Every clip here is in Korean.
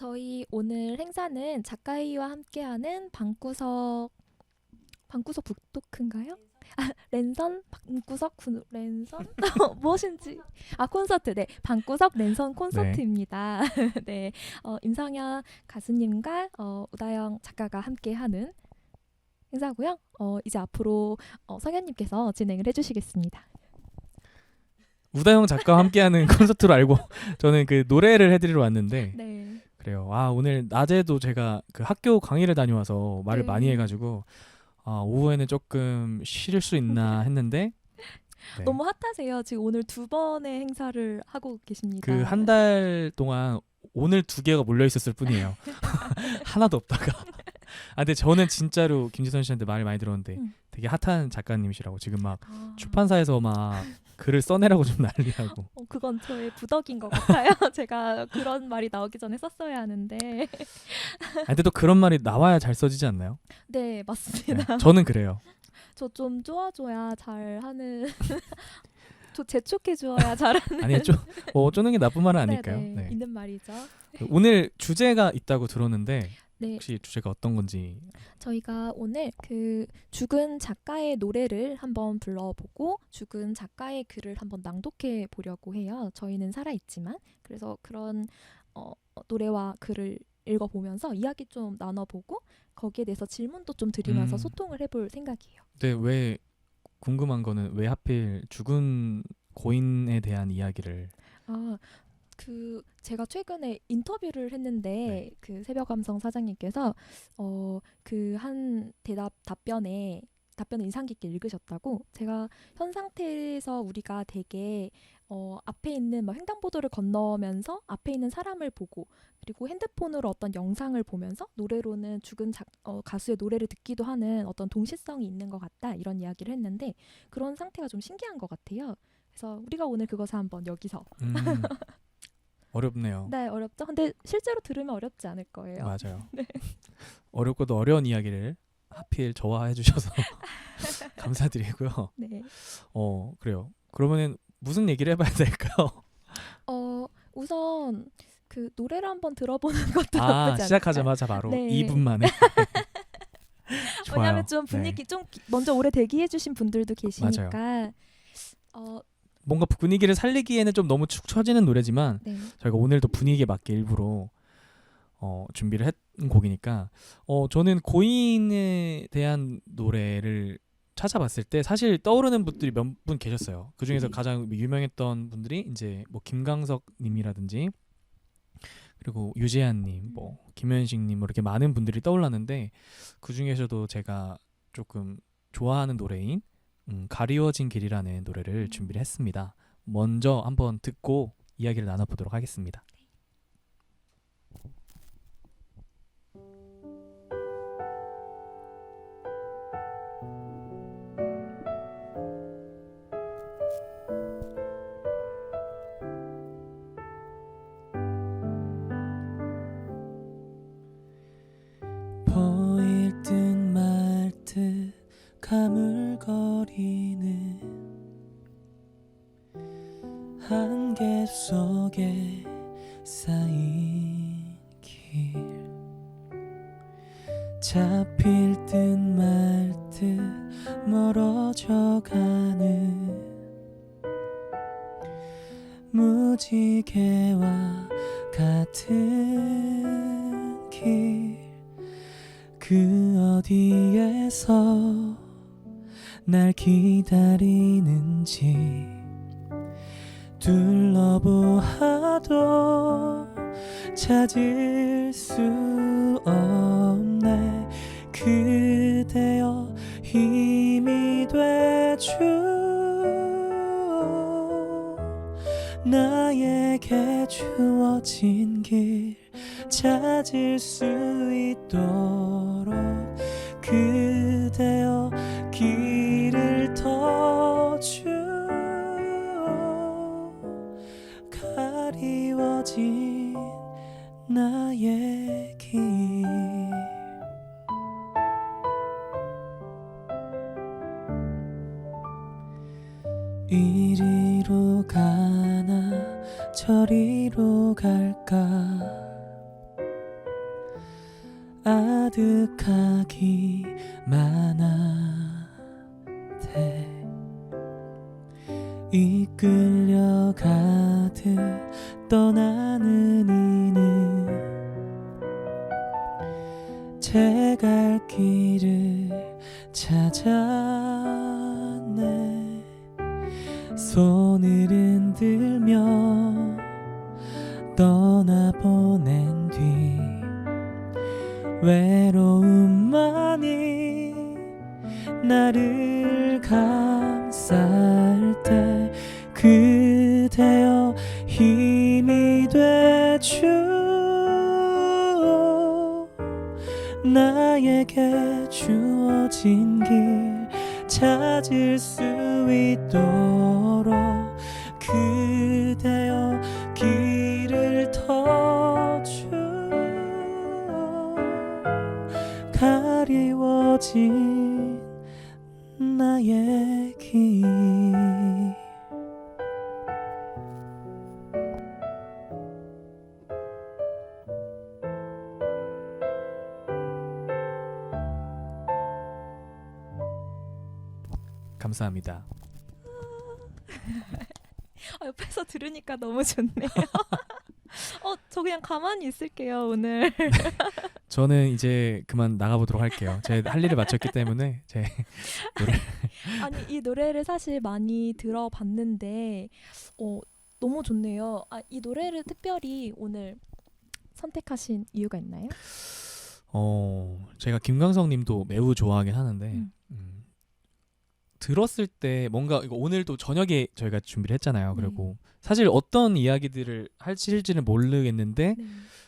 저희 오늘 행사는 작가이와 함께하는 방구석 북토크인가요? 아, 랜선 방구석 랜선 무엇인지 콘서트. 네, 방구석 랜선 네. 콘서트입니다. 네, 임성현 가수님과 우다영 작가가 함께하는 행사고요. 이제 앞으로 성현님께서 진행을 해주시겠습니다. 우다영 작가와 함께하는 콘서트로 알고 저는 그 노래를 해드리러 왔는데 네, 그래요. 오늘 낮에도 제가 그 학교 강의를 다녀와서 말을 많이 네. 해가지고 오후에는 조금 쉴 수 있나 했는데 네. 너무 핫하세요. 지금 오늘 두 번의 행사를 하고 그 계십니다. 한 달 동안 오늘 두 개가 몰려 있었을 뿐이에요. 하나도 없다가. 근데 저는 진짜로 김지선 씨한테 말을 많이 들었는데 음. 되게 핫한 작가님이시라고 지금 막 아. 출판사에서 막 글을 써내라고 좀 난리라고. 그건 저의 부덕인 것 같아요. 제가 그런 말이 나오기 전에 썼어야 하는데. 근데 또 그런 말이 나와야 잘 써지지 않나요? 네, 네, 맞습니다. 저는 그래요. 저 좀 쪼아줘야 잘하는, 저 재촉해줘야 잘하는. 아니 쪼는 게 나쁜 말은 아닐까요? 네네, 네. 있는 말이죠. 오늘 주제가 있다고 들었는데 네, 혹시 주제가 어떤 건지. 저희가 오늘 그 죽은 작가의 노래를 한번 불러보고 죽은 작가의 글을 한번 낭독해 보려고 해요. 저희는 살아있지만. 그래서 그런 노래와 글을 읽어보면서 이야기 좀 나눠보고 거기에 대해서 질문도 좀 드리면서 음, 소통을 해볼 생각이에요. 근데 왜 궁금한 거는 왜 하필 죽은 고인에 대한 이야기를. 아, 제가 최근에 인터뷰를 네. 했는데 그 새벽감성 사장님께서 그 한 답변을 인상 깊게 읽으셨다고. 제가 현 상태에서 우리가 되게 앞에 있는 막 횡단보도를 건너면서 앞에 있는 사람을 보고 그리고 핸드폰으로 어떤 영상을 보면서 노래로는 가수의 노래를 듣기도 하는 어떤 동시성이 있는 것 같다, 이런 이야기를 했는데 그런 상태가 좀 신기한 것 같아요. 그래서 우리가 오늘 그것을 한번 여기서. 음, 어렵네요. 네, 어렵죠? 근데 실제로 들으면 어렵지 않을 거예요. 맞아요. 어렵고도 어려운 이야기를 하필 저와 해주셔서 감사드리고요. 네. 그래요. 그러면은 무슨 얘기를 해봐야 될까요? 우선 그 노래를 한번 들어보는 것도 나쁘지 않을까요? 시작하자마자 바로 네. 2분 만에. 왜냐하면 좋아요. 좀 네, 분위기 먼저 오래 대기해주신 분들도 맞아요. 계시니까. 뭔가 분위기를 살리기에는 좀 너무 축 처지는 노래지만 네. 저희가 오늘도 분위기에 맞게 일부러 준비를 했던 곡이니까 저는 고인에 대한 노래를 찾아봤을 때 사실 떠오르는 분들이 몇 분 계셨어요. 그 중에서 네. 가장 유명했던 분들이 이제 뭐 김광석 님이라든지 그리고 유재한 님, 뭐 김현식 님, 뭐 이렇게 많은 분들이 떠올랐는데 그 중에서도 제가 조금 좋아하는 노래인 가리워진 길이라는 노래를 준비를 했습니다. 먼저 한번 듣고 이야기를 나눠보도록 하겠습니다. 보일 듯 말 듯 가물거리는 안개 속에 쌓인 길, 잡힐 듯 말 듯 멀어져 가는 무지개와 같은 길, 그 어디에서 날 기다리는지 둘러보아도 찾을 수 없네. 그대여 힘이 되죠. 나에게 주어진 길 찾을 수 있도록 그대여 길을 터주어 가리워진 나의 길. 이리로 가나 저리로 갈까 아득하기만 하되 이끌려가듯 떠나는 이는 제 갈 길을 찾아내 손을 흔들며 떠나보낸 뒤 외로움만이 나를 감쌀 때 그대여 힘이 되주 나에게 주어진 길 찾을 수 있도록 그대여 길을 터주 가리워진 나의 길. 감사합니다. 옆에서 들으니까 너무 좋네요. 저 그냥 가만히 있을게요, 오늘. 저는 이제 그만 나가보도록 할게요. 제 할 일을 마쳤기 때문에 제 노래. 아니, 이 노래를 사실 많이 들어봤는데 너무 좋네요. 이 노래를 특별히 오늘 선택하신 이유가 있나요? 제가 김광석님도 매우 좋아하긴 하는데 들었을 때 뭔가 이거 오늘 또 저녁에 저희가 준비를 했잖아요. 그리고 사실 어떤 이야기들을 할지는 모르겠는데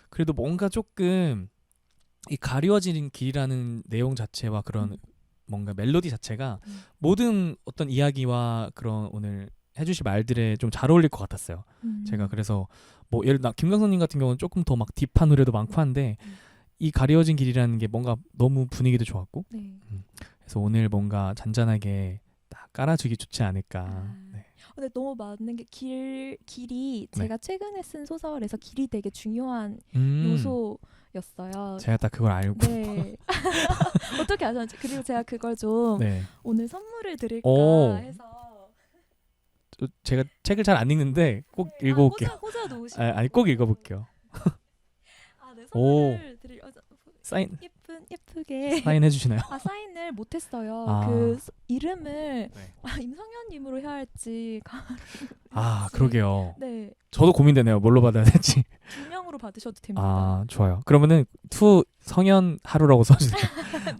그래도 뭔가 조금 이 가려진 길이라는 내용 자체와 그런 뭔가 멜로디 자체가 모든 어떤 이야기와 그런 오늘 해주실 말들에 좀 잘 어울릴 것 같았어요. 제가 그래서 뭐 예를 들어 김광석님 같은 경우는 조금 더 막 딥한 노래도 많고 한데 이 가려진 길이라는 게 뭔가 너무 분위기도 좋았고 그래서 오늘 뭔가 잔잔하게 딱 깔아주기 좋지 않을까. 네. 근데 너무 맞는 게 길이 제가 최근에 쓴 소설에서 길이 되게 중요한 요소였어요. 제가 딱 그걸 알고 네. 어떻게 아셨는지. 그리고 제가 그걸 좀 오늘 선물을 드릴까 해서 제가 책을 잘 안 읽는데 꼭 읽어볼게요. 꽂아 놓으시고. 아니 꼭 읽어볼게요. 네, 선물을 드리려고. 사인 예쁘게 사인해 주시나요? 사인을 못했어요. 그 이름을 임성현님으로 해야 할지. 그러게요. 네. 저도 고민되네요. 뭘로 받아야 될지. 두 명으로 받으셔도 됩니다. 좋아요. 그러면은 투 성현 하루라고 써주세요.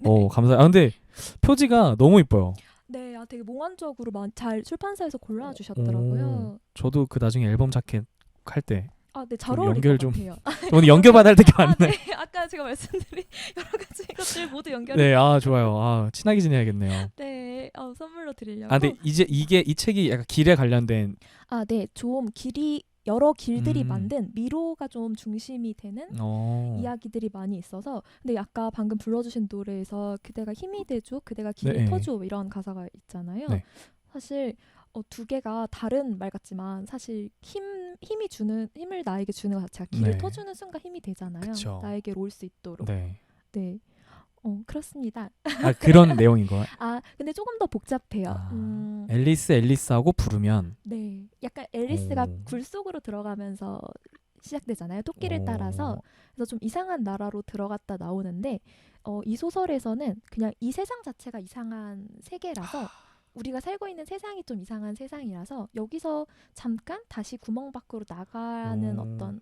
네. 감사해요. 근데 표지가 너무 이뻐요. 네, 되게 몽환적으로 잘 출판사에서 골라주셨더라고요. 저도 그 나중에 앨범 자켓 할 때. 네, 잘 어울릴 것 같아요. 오늘 연결 받을 때가 왔네. 네, 아까 제가 말씀드린 여러 가지 것들 모두 연결. 네, 좋아요. 친하게 지내야겠네요. 네, 선물로 드리려고. 근데 이제 이 책이 약간 길에 관련된. 네, 좀 여러 길들이 만든 미로가 좀 중심이 되는 이야기들이 많이 있어서. 근데 아까 방금 불러주신 노래에서 그대가 힘이 돼줘, 그대가 길을 터줘 이런 가사가 있잖아요. 사실 두 개가 다른 말 같지만 사실 힘을 나에게 주는 것 자체가 길을 터주는 순간 힘이 되잖아요. 그쵸. 나에게로 올 수 있도록. 네. 그렇습니다. 그런 내용인 거예요? 근데 조금 더 복잡해요. 앨리스하고 부르면. 네. 약간 앨리스가 굴 속으로 들어가면서 시작되잖아요. 토끼를 따라서. 그래서 좀 이상한 나라로 들어갔다 나오는데 이 소설에서는 그냥 이 세상 자체가 이상한 세계라서 우리가 살고 있는 세상이 좀 이상한 세상이라서 여기서 잠깐 다시 구멍 밖으로 나가는 어떤.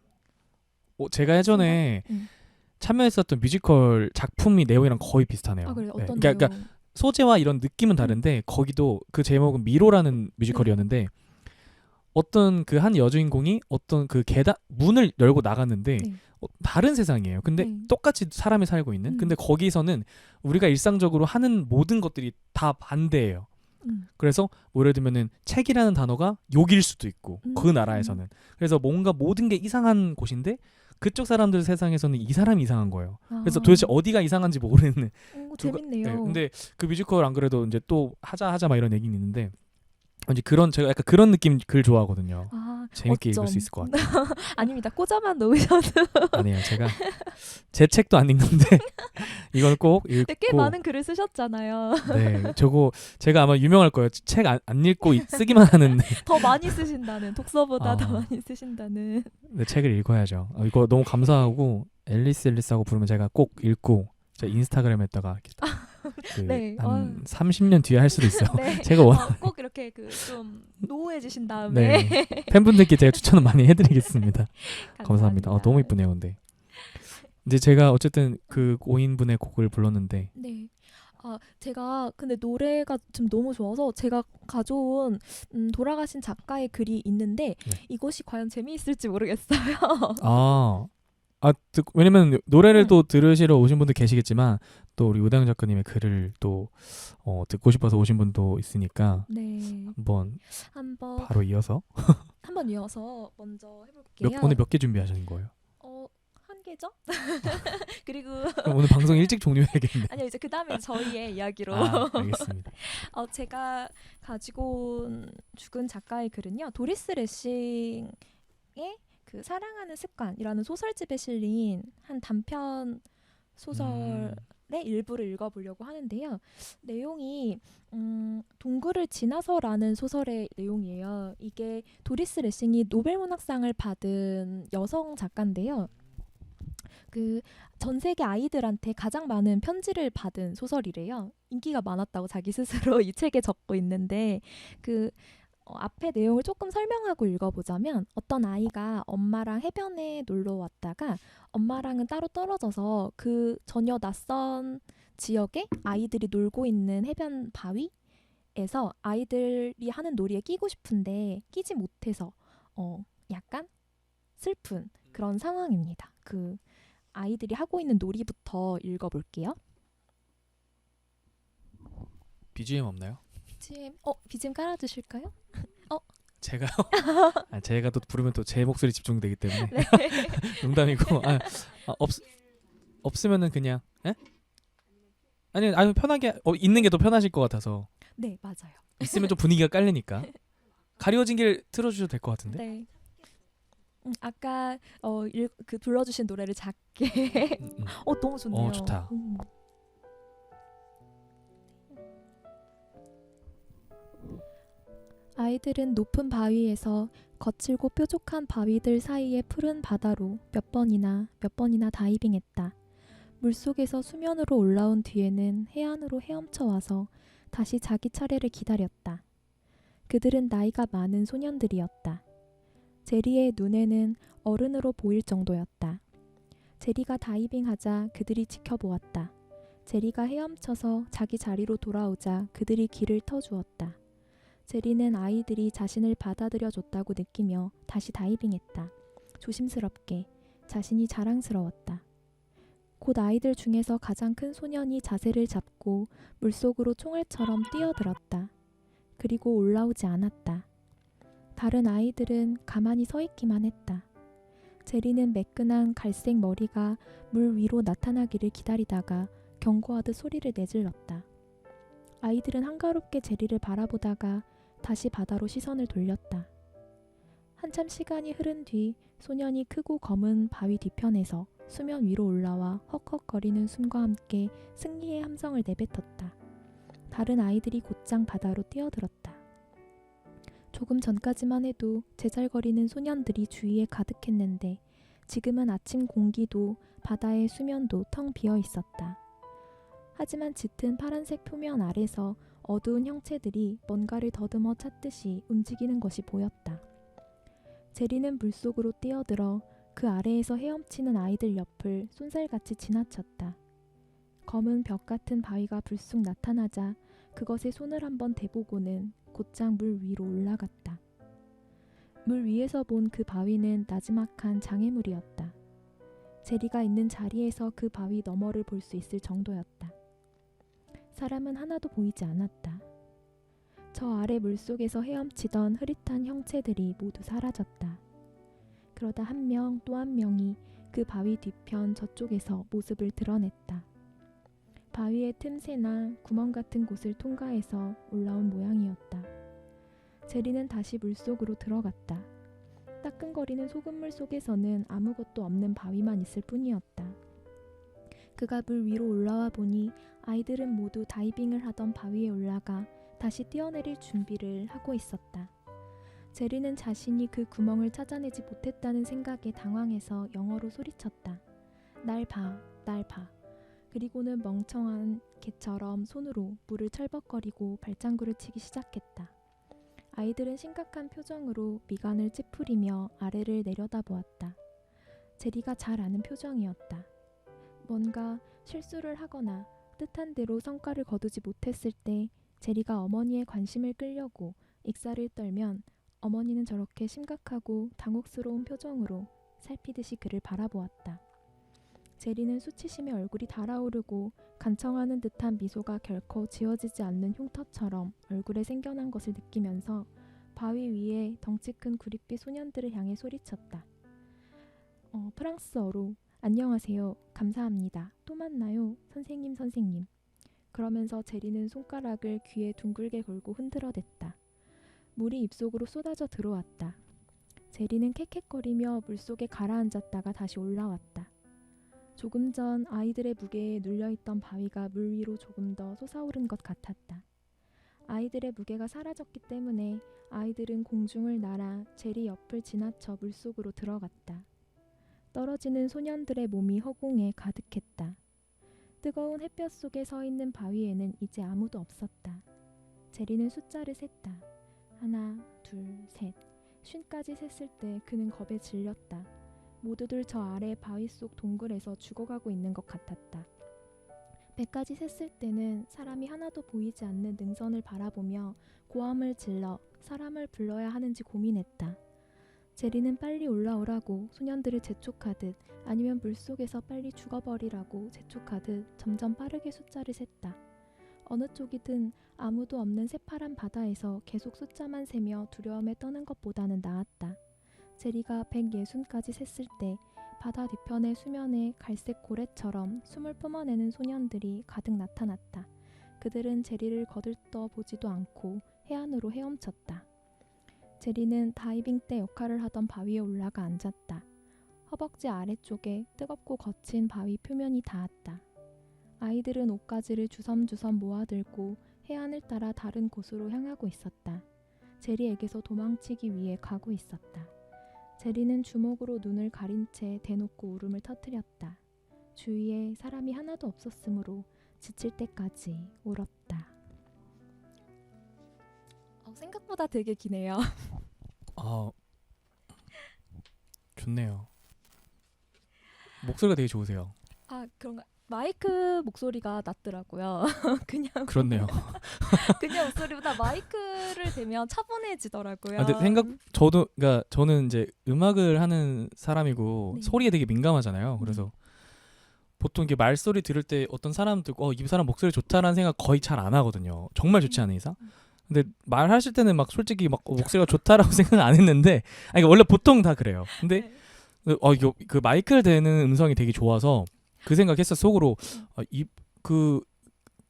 제가 예전에 참여했었던 뮤지컬 작품이 내용이랑 거의 비슷하네요. 그래요? 어떤 그러니까 소재와 이런 느낌은 다른데 거기도 그 제목은 미로라는 뮤지컬이었는데 어떤 그 한 여주인공이 어떤 그 계단 문을 열고 나갔는데 다른 세상이에요. 근데 똑같이 사람이 살고 있는. 근데 거기서는 우리가 일상적으로 하는 모든 것들이 다 반대예요. 그래서 뭐 예를 들면은 책이라는 단어가 욕일 수도 있고 그 나라에서는. 그래서 뭔가 모든 게 이상한 곳인데 그쪽 사람들 세상에서는 이 사람이 이상한 거예요. 그래서 도대체 어디가 이상한지 모르는. 재밌네요. 근데 그 뮤지컬 안 그래도 이제 또 하자 막 이런 얘기는 있는데 이제 제가 약간 그런 느낌 글 좋아하거든요. 재밌게 읽을 어쩜. 수 있을 것 같아요. 아닙니다. 꽂아만 놓으셔도. 아니에요. 제가 제 책도 안 읽는데 이건 꼭 네, 꽤 읽고. 많은 글을 쓰셨잖아요. 네, 저거 제가 아마 유명할 거예요. 책 안 읽고 쓰기만 하는데. 더 많이 쓰신다는, 독서보다 더 아, 많이 쓰신다는. 네, 책을 읽어야죠. 이거 너무 감사하고 앨리스하고 부르면 제가 꼭 읽고 제 인스타그램에다가 네. 한 30년 뒤에 할 수도 있어요. 네. 제가 꼭 이렇게 좀 노후해지신 다음에. 네, 팬분들께 제가 추천을 많이 해드리겠습니다. 감사합니다. 너무 이쁘네요, 근데. 이제 제가 어쨌든 그 5인분의 곡을 불렀는데. 네. 제가 근데 노래가 좀 너무 좋아서 제가 가져온 돌아가신 작가의 글이 있는데 네. 이것이 과연 재미있을지 모르겠어요. 왜냐면 노래를 또 들으시러 오신 분도 계시겠지만 또 우리 우다영 작가님의 글을 또 듣고 싶어서 오신 분도 있으니까 네. 한번 바로 이어서 한번 이어서 먼저 해볼게요. 오늘 몇 개 준비하신 거예요? 한 개죠? 그리고 그럼 오늘 방송 일찍 종료해야겠네. 아니요, 이제 그 다음에 저희의 이야기로. 알겠습니다. 제가 가지고 온 죽은 작가의 글은요, 도리스 레싱의 그 사랑하는 습관이라는 소설집에 실린 한 단편 소설의 일부를 읽어보려고 하는데요. 내용이 동굴을 지나서라는 소설의 내용이에요. 이게 도리스 레싱이 노벨문학상을 받은 여성 작가인데요. 그 전 세계 아이들한테 가장 많은 편지를 받은 소설이래요. 인기가 많았다고 자기 스스로 이 책에 적고 있는데 앞에 내용을 조금 설명하고 읽어보자면 어떤 아이가 엄마랑 해변에 놀러 왔다가 엄마랑은 따로 떨어져서 그 전혀 낯선 지역에 아이들이 놀고 있는 해변 바위에서 아이들이 하는 놀이에 끼고 싶은데 끼지 못해서 약간 슬픈 그런 상황입니다. 그 아이들이 하고 있는 놀이부터 읽어볼게요. BGM 없나요? BGM 깔아주실까요? 제가요? 제가 또 부르면 또 제 목소리 집중되기 때문에. 네. 농담이고. 없으면은 그냥. 에? 아니 편하게 있는 게 더 편하실 것 같아서. 네, 맞아요. 있으면 좀 분위기가 깔리니까. 가리워진 길 틀어주셔도 될 것 같은데. 네. 아까 불러주신 노래를 작게. 너무 좋네요. 좋다. 아이들은 높은 바위에서 거칠고 뾰족한 바위들 사이의 푸른 바다로 몇 번이나 다이빙했다. 물속에서 수면으로 올라온 뒤에는 해안으로 헤엄쳐 와서 다시 자기 차례를 기다렸다. 그들은 나이가 많은 소년들이었다. 제리의 눈에는 어른으로 보일 정도였다. 제리가 다이빙하자 그들이 지켜보았다. 제리가 헤엄쳐서 자기 자리로 돌아오자 그들이 길을 터주었다. 제리는 아이들이 자신을 받아들여줬다고 느끼며 다시 다이빙했다. 조심스럽게, 자신이 자랑스러웠다. 곧 아이들 중에서 가장 큰 소년이 자세를 잡고 물속으로 총알처럼 뛰어들었다. 그리고 올라오지 않았다. 다른 아이들은 가만히 서 있기만 했다. 제리는 매끈한 갈색 머리가 물 위로 나타나기를 기다리다가 경고하듯 소리를 내질렀다. 아이들은 한가롭게 제리를 바라보다가 다시 바다로 시선을 돌렸다. 한참 시간이 흐른 뒤 소년이 크고 검은 바위 뒤편에서 수면 위로 올라와 헉헉거리는 숨과 함께 승리의 함성을 내뱉었다. 다른 아이들이 곧장 바다로 뛰어들었다. 조금 전까지만 해도 제잘거리는 소년들이 주위에 가득했는데 지금은 아침 공기도 바다의 수면도 텅 비어 있었다. 하지만 짙은 파란색 표면 아래서 어두운 형체들이 뭔가를 더듬어 찾듯이 움직이는 것이 보였다. 제리는 물속으로 뛰어들어 그 아래에서 헤엄치는 아이들 옆을 쏜살같이 지나쳤다. 검은 벽 같은 바위가 불쑥 나타나자 그것에 손을 한번 대보고는 곧장 물 위로 올라갔다. 물 위에서 본 그 바위는 나지막한 장애물이었다. 제리가 있는 자리에서 그 바위 너머를 볼 수 있을 정도였다. 사람은 하나도 보이지 않았다. 저 아래 물속에서 헤엄치던 흐릿한 형체들이 모두 사라졌다. 그러다 한 명 또 한 명이 그 바위 뒤편 저쪽에서 모습을 드러냈다. 바위의 틈새나 구멍 같은 곳을 통과해서 올라온 모양이었다. 제리는 다시 물속으로 들어갔다. 따끈거리는 소금물 속에서는 아무것도 없는 바위만 있을 뿐이었다. 그가 물 위로 올라와 보니 아이들은 모두 다이빙을 하던 바위에 올라가 다시 뛰어내릴 준비를 하고 있었다. 제리는 자신이 그 구멍을 찾아내지 못했다는 생각에 당황해서 영어로 소리쳤다. 날 봐, 날 봐. 그리고는 멍청한 개처럼 손으로 물을 철벅거리고 발장구를 치기 시작했다. 아이들은 심각한 표정으로 미간을 찌푸리며 아래를 내려다보았다. 제리가 잘 아는 표정이었다. 뭔가 실수를 하거나 뜻한 대로 성과를 거두지 못했을 때 제리가 어머니의 관심을 끌려고 익살을 떨면 어머니는 저렇게 심각하고 당혹스러운 표정으로 살피듯이 그를 바라보았다. 제리는 수치심에 얼굴이 달아오르고 간청하는 듯한 미소가 결코 지워지지 않는 흉터처럼 얼굴에 생겨난 것을 느끼면서 바위 위에 덩치 큰 구릿빛 소년들을 향해 소리쳤다. 프랑스어로 안녕하세요. 감사합니다. 또 만나요. 선생님, 선생님. 그러면서 제리는 손가락을 귀에 둥글게 걸고 흔들어댔다. 물이 입속으로 쏟아져 들어왔다. 제리는 캑캑거리며 물속에 가라앉았다가 다시 올라왔다. 조금 전 아이들의 무게에 눌려있던 바위가 물 위로 조금 더 솟아오른 것 같았다. 아이들의 무게가 사라졌기 때문에 아이들은 공중을 날아 제리 옆을 지나쳐 물속으로 들어갔다. 떨어지는 소년들의 몸이 허공에 가득했다. 뜨거운 햇볕 속에 서 있는 바위에는 이제 아무도 없었다. 제리는 숫자를 셌다. 하나, 둘, 셋. 50까지 셌을 때 그는 겁에 질렸다. 모두들 저 아래 바위 속 동굴에서 죽어가고 있는 것 같았다. 100까지 셌을 때는 사람이 하나도 보이지 않는 능선을 바라보며 고함을 질러 사람을 불러야 하는지 고민했다. 제리는 빨리 올라오라고 소년들을 재촉하듯 아니면 물속에서 빨리 죽어버리라고 재촉하듯 점점 빠르게 숫자를 셌다. 어느 쪽이든 아무도 없는 새파란 바다에서 계속 숫자만 세며 두려움에 떠는 것보다는 나았다. 제리가 160까지 셌을 때 바다 뒤편의 수면에 갈색 고래처럼 숨을 뿜어내는 소년들이 가득 나타났다. 그들은 제리를 거들떠 보지도 않고 해안으로 헤엄쳤다. 제리는 다이빙 때 역할을 하던 바위에 올라가 앉았다. 허벅지 아래쪽에 뜨겁고 거친 바위 표면이 닿았다. 아이들은 옷가지를 주섬주섬 모아들고 해안을 따라 다른 곳으로 향하고 있었다. 제리에게서 도망치기 위해 가고 있었다. 제리는 주먹으로 눈을 가린 채 대놓고 울음을 터뜨렸다. 주위에 사람이 하나도 없었으므로 지칠 때까지 울었다. 생각보다 되게 기네요. 아, 좋네요. 목소리가 되게 좋으세요. 그런가? 마이크 목소리가 낫더라고요. 그냥 그렇네요. 그냥 목소리보다 마이크를 대면 차분해지더라고요. 근데 그러니까 저는 이제 음악을 하는 사람이고 네. 소리에 되게 민감하잖아요. 그래서 보통 이게 말소리 들을 때 어떤 사람 듣고 이 사람 목소리 좋다라는 생각 거의 잘 안 하거든요. 정말 좋지 않은 이상. 근데 말하실 때는 막 솔직히 막 목소리가 좋다라고 생각 안 했는데, 그러니까 원래 보통 다 그래요. 근데 이거 그 마이크를 대는 음성이 되게 좋아서 그 생각했어 속으로. 그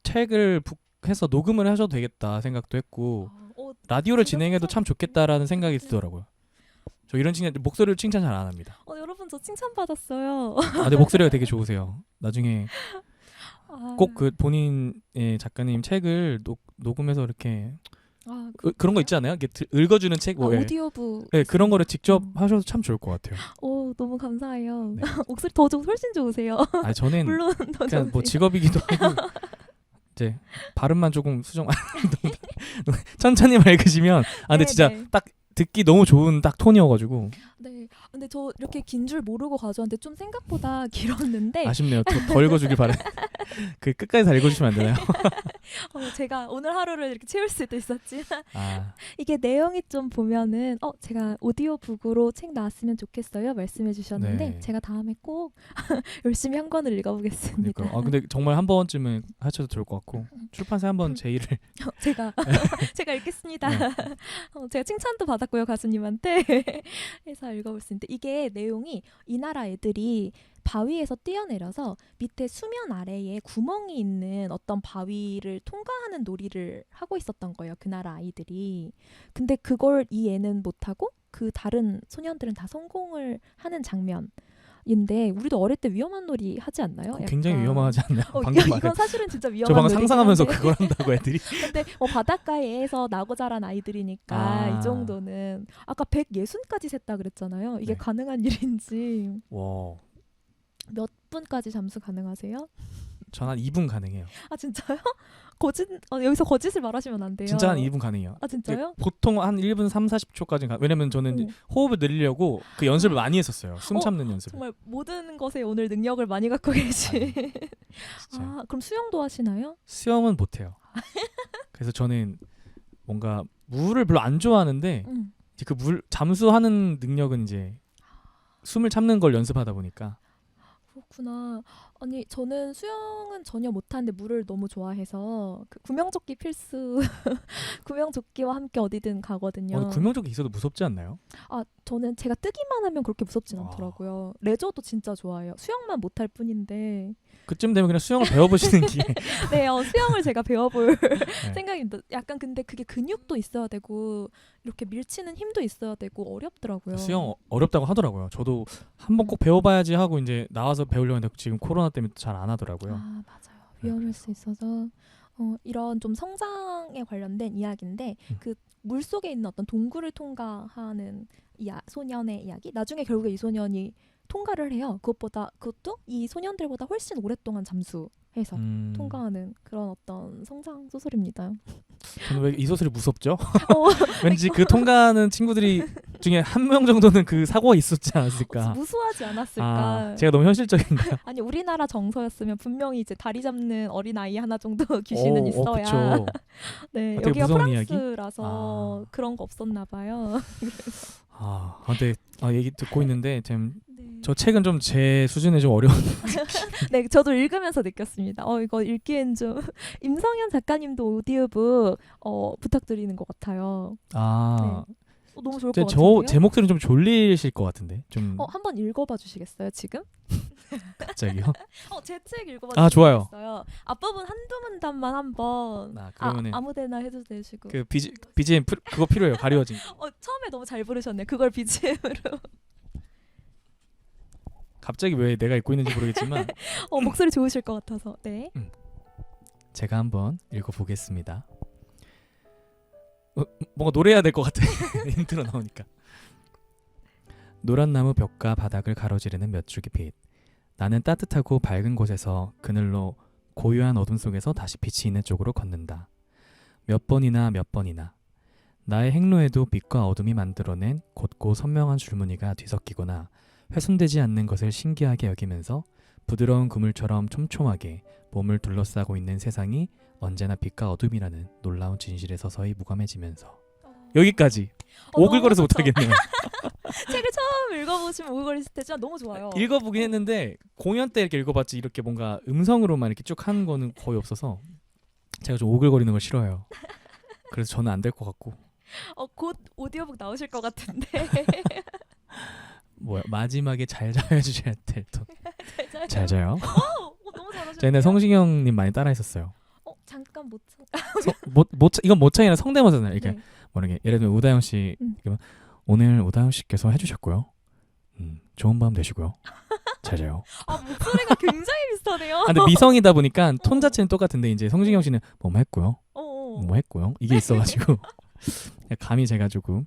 책을 해서 녹음을 하셔도 되겠다 생각도 했고, 라디오를 진행해도 참 좋겠다라는 생각이 들더라고요. 저 이런 목소리를 칭찬 잘 안 합니다. 여러분 저 칭찬 받았어요. 근데 목소리가 되게 좋으세요. 나중에 꼭 그 본인의 작가님 책을 녹음해서 이렇게 그런 거 있지 않아요? 읽어주는 책, 오디오북. 네, 그런 거를 직접 하셔도 참 좋을 것 같아요. 너무 감사해요. 네. 목소리 훨씬 좋으세요. 저는 물론 더 그냥 뭐 좋으세요. 직업이기도 하고 이제 발음만 조금 수정. 천천히 읽으시면 근데 진짜 딱 듣기 너무 좋은 딱 톤이어가지고. 네. 근데 저 이렇게 긴 줄 모르고 가져왔는데 좀 생각보다 길었는데. 아쉽네요. 더 읽어주길 바래. 그 끝까지 다 읽어주시면 안 되나요? 제가 오늘 하루를 이렇게 채울 수도 있었지만 이게 내용이 좀 보면은 제가 오디오북으로 책 나왔으면 좋겠어요 말씀해 주셨는데 네. 제가 다음에 꼭 열심히 한 권을 읽어보겠습니다. 그러니까. 근데 정말 한 번쯤은 하셔도 좋을 것 같고 출판사에 한번 제의를 제가 읽겠습니다. 네. 제가 칭찬도 받았고요 가수님한테. 해서 읽어볼 수 있는데 이게 내용이 이 나라 애들이 바위에서 뛰어내려서 밑에 수면 아래에 구멍이 있는 어떤 바위를 통과하는 놀이를 하고 있었던 거예요. 그 나라 아이들이. 근데 그걸 이 애는 못하고 그 다른 소년들은 다 성공을 하는 장면인데 우리도 어릴 때 위험한 놀이 하지 않나요? 굉장히 약간. 위험하지 않나요? 방금 이건 말은 사실은 진짜 저 위험한 방금 놀이긴 상상하면서 한데 그걸 한다고 애들이 근데 바닷가에서 나고 자란 아이들이니까 이 아, 정도는 아까 160까지 셌다 그랬잖아요. 이게 네. 가능한 일인지 와, 몇 분까지 잠수 가능하세요? 전 한 2분 가능해요. 아 진짜요? 거짓 여기서 거짓을 말하시면 안 돼요. 진짜 한 2분 가능해요. 아 진짜요? 보통 한 1분 3, 40초까지 왜냐면 저는 이제 호흡을 늘리려고 그 연습을 많이 했었어요. 숨 참는 연습을. 정말 모든 것에 오늘 능력을 많이 갖고 계시. 진짜. 아 그럼 수영도 하시나요? 수영은 못 해요. 그래서 저는 뭔가 물을 별로 안 좋아하는데 이제 그 물 잠수하는 능력은 이제 숨을 참는 걸 연습하다 보니까 그렇구나. 아니 저는 수영은 전혀 못하는데 물을 너무 좋아해서 그 구명조끼 필수 구명조끼와 함께 어디든 가거든요. 구명조끼 있어도 무섭지 않나요? 아 저는 제가 뜨기만 하면 그렇게 무섭진 아. 않더라고요. 레저도 진짜 좋아해요. 수영만 못할 뿐인데. 그쯤 되면 그냥 수영을 배워보시는 게 네, 수영을 제가 배워볼 네. 생각입니다. 약간 근데 그게 근육도 있어야 되고 이렇게 밀치는 힘도 있어야 되고 어렵더라고요. 수영 어렵다고 하더라고요. 저도 한번 꼭 배워봐야지 하고 이제 나와서 배우려고 했는데 지금 코로나 때문에 잘 안 하더라고요. 아 맞아요. 위험할 수 있어서 이런 좀 성장에 관련된 이야기인데 그 물속에 있는 어떤 동굴을 통과하는 소년의 이야기. 나중에 결국에 이 소년이 통과를 해요. 그것도 이 소년들보다 훨씬 오랫동안 잠수해서 통과하는 그런 어떤 성장 소설입니다. 저는 왜 이 소설이 무섭죠? 왠지 그 통과하는 친구들이 중에 한 명 정도는 그 사고가 있었지 않았을까? 무수하지 않았을까? 아, 제가 너무 현실적인가요? 아니 우리나라 정서였으면 분명히 이제 다리 잡는 어린 아이 하나 정도 귀신은 있어야. 그쵸. 네, 되게 여기가 무서운 이야기? 프랑스라서 그런 거 없었나 봐요. 근데 얘기 듣고 있는데 지금 네. 저 책은 좀 제 수준에 좀 어려운. 네, 저도 읽으면서 느꼈습니다. 이거 읽기엔 좀 임성현 작가님도 오디오북 부탁드리는 것 같아요. 네. 너무 좋을 것 같은데요? 제 목소리는 좀 졸리실 것 같은데 좀 한번 읽어봐 주시겠어요 지금? 갑자기요? 제 책 읽어봐 아, 좋아요. 주시겠어요? 앞부분 한두 문단만 한번 그러면은 아무데나 해도 되시고 그 BGM 그거 필요해요. 가려워진. 처음에 너무 잘 부르셨네요. 그걸 BGM으로. 갑자기 왜 내가 읽고 있는지 모르겠지만 목소리 좋으실 것 같아서. 네. 제가 한번 읽어보겠습니다. 뭔가 노래해야 될 것 같아. 인트로 나오니까. 노란 나무 벽과 바닥을 가로지르는 몇 줄기 빛. 나는 따뜻하고 밝은 곳에서 그늘로 고요한 어둠 속에서 다시 빛이 있는 쪽으로 걷는다. 몇 번이나 나의 행로에도 빛과 어둠이 만들어낸 곧고 선명한 줄무늬가 뒤섞이거나 훼손되지 않는 것을 신기하게 여기면서 부드러운 그물처럼 촘촘하게 몸을 둘러싸고 있는 세상이 언제나 빛과 어둠이라는 놀라운 진실에 서서히 무감해지면서. 여기까지. 오글거려서 못하겠네요. 책을 처음 읽어보시면 오글거리실 테지만 너무 좋아요. 읽어보긴 했는데 공연 때 이렇게 읽어봤지 이렇게 뭔가 음성으로만 이렇게 쭉 하는 거는 거의 없어서 제가 좀 오글거리는 걸 싫어해요. 그래서 저는 안 될 것 같고. 곧 오디오북 나오실 것 같은데. 뭐야, 마지막에 잘 자요 해주셔야 될 돈. 잘 자요. 너무 잘하셨네요. 저 옛날에 성시경님 많이 따라했었어요. 잠깐 못 참. 이건 모창이라 성대모사잖아요. 이렇게 네. 모르게 예를 들면 우다영 씨 오늘 우다영 씨께서 해주셨고요. 좋은 밤 되시고요. 잘 자요. 목소리가 굉장히 비슷하네요. 근데 미성이다 보니까 톤 자체는 똑같은데 이제 성시경 씨는 뭐 했고요. 뭐 했고요. 이게 있어가지고 감이 재가지고.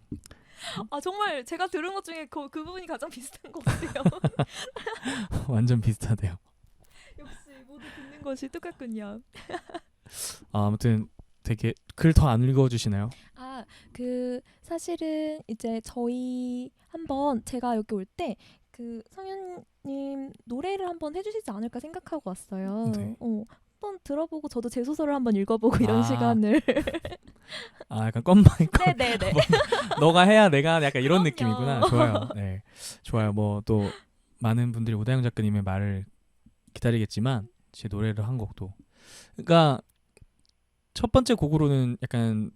정말 제가 들은 것 중에 그 부분이 가장 비슷한 것 같아요. 완전 비슷하대요. 역시 모두 듣는 것이 똑같군요. 아무튼 되게 글 더 안 읽어주시나요? 사실은 이제 저희 한번 제가 여기 올 때 그 성현님 노래를 한번 해주시지 않을까 생각하고 왔어요. 네. 한번 들어보고 저도 제 소설을 한번 읽어보고 이런 시간을. 약간 껌마이 껌. 네네네. 너가 해야 내가 약간 이런 그럼요. 느낌이구나. 좋아요. 네, 좋아요. 뭐 또 많은 분들이 오다영 작가님의 말을 기다리겠지만 제 노래를 한 곡도. 그러니까 첫 번째 곡으로는 약간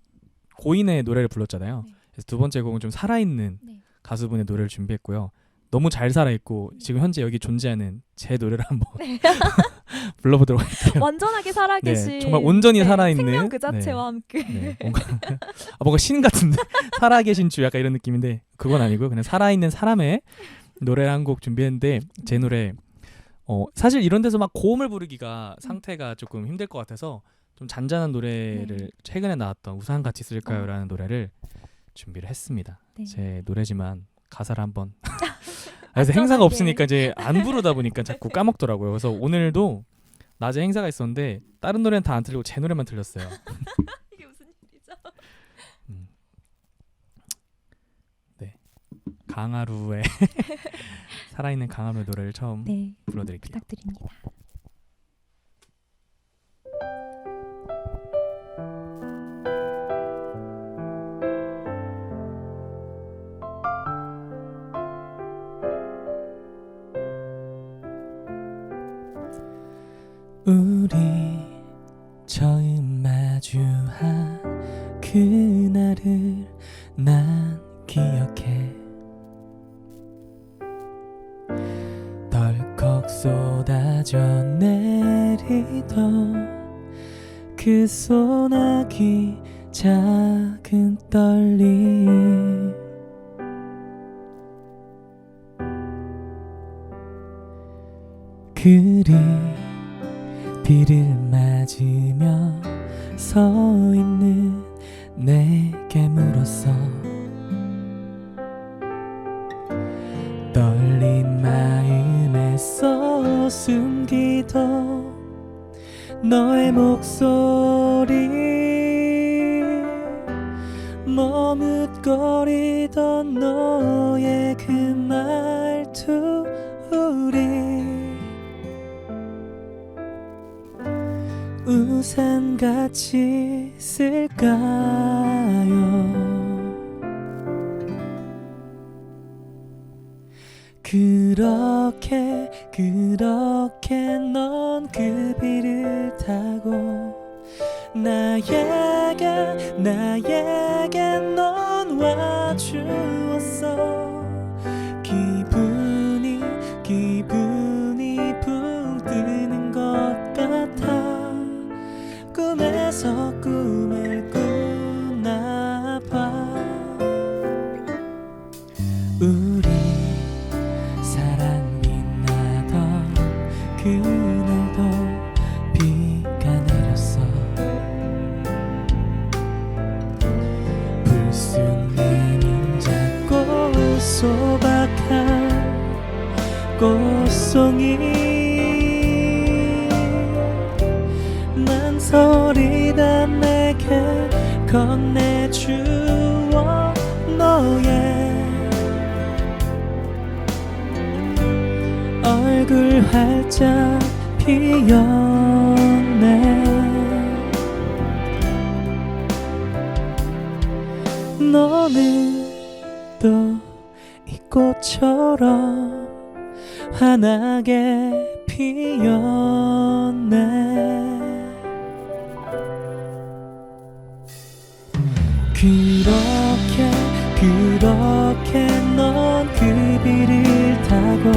고인의 노래를 불렀잖아요. 네. 그래서 두 번째 곡은 좀 살아있는 네. 가수분의 노래를 준비했고요. 너무 잘 살아있고 지금 현재 여기 존재하는 제 노래를 한번 불러보도록 할게요. 완전하게 살아계신 네, 정말 온전히 살아있는 생명 그 자체와 함께 뭔가 신 같은데 살아계신 주 약간 이런 느낌인데 그건 아니고요. 그냥 살아있는 사람의 노래를 한 곡 준비했는데 제 노래 사실 이런 데서 막 고음을 부르기가 상태가 조금 힘들 것 같아서 좀 잔잔한 노래를 최근에 나왔던 우산 같이 쓸까요? 라는 노래를 준비를 했습니다. 네. 제 노래지만 가사를 한번 그래서 행사가 없으니까 이제 안 부르다 보니까 자꾸 까먹더라고요. 그래서 오늘도 낮에 행사가 있었는데 다른 노래는 다 안 틀리고 제 노래만 틀렸어요. 이게 무슨 일이죠? 네, 강하루의 살아있는 강하루의 노래를 처음 네, 불러드릴게요. 부탁드립니다. 우리 처음 마주한 그날을 난 기억해. 덜컥 쏟아져 내리던 그 소나기 작은 떨림. 그리 비를 맞으며 서 있는 내게 물었어. 떨린 마음에서 숨기던 너의 목소리, 머뭇거리던 너의 그 말투, 우리 우산같이 쓸까요? 그렇게 넌 그 비를 타고 나에게 넌 와주었어. 기분이 붕 뜨는 것 같아. 꿈에서 꿈을 꾸나 봐. 우리 사랑 빛나던 그날도 비가 내렸어. 불쑥 내민 작고 소박한 꽃송이 소리다 내게 건네주어. 너의 얼굴 활짝 피었네. 너는 또 이 꽃처럼 환하게 피었네. 그렇게 넌 그 비를 타고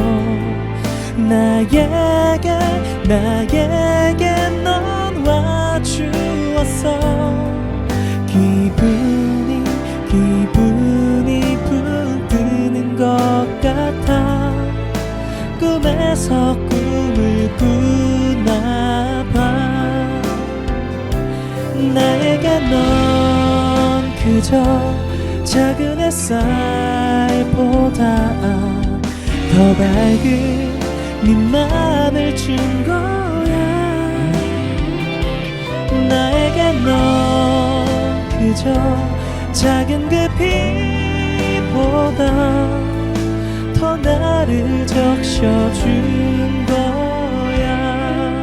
나에게 넌 와주었어. 기분이 붕 뜨는 것 같아. 꿈에서 꿈을 꾸나 봐. 나에게 넌 그저 작은 햇살보다 더 밝은 네 맘을 준 거야. 나에게 넌 그저 작은 그 빛보다 더 나를 적셔준 거야.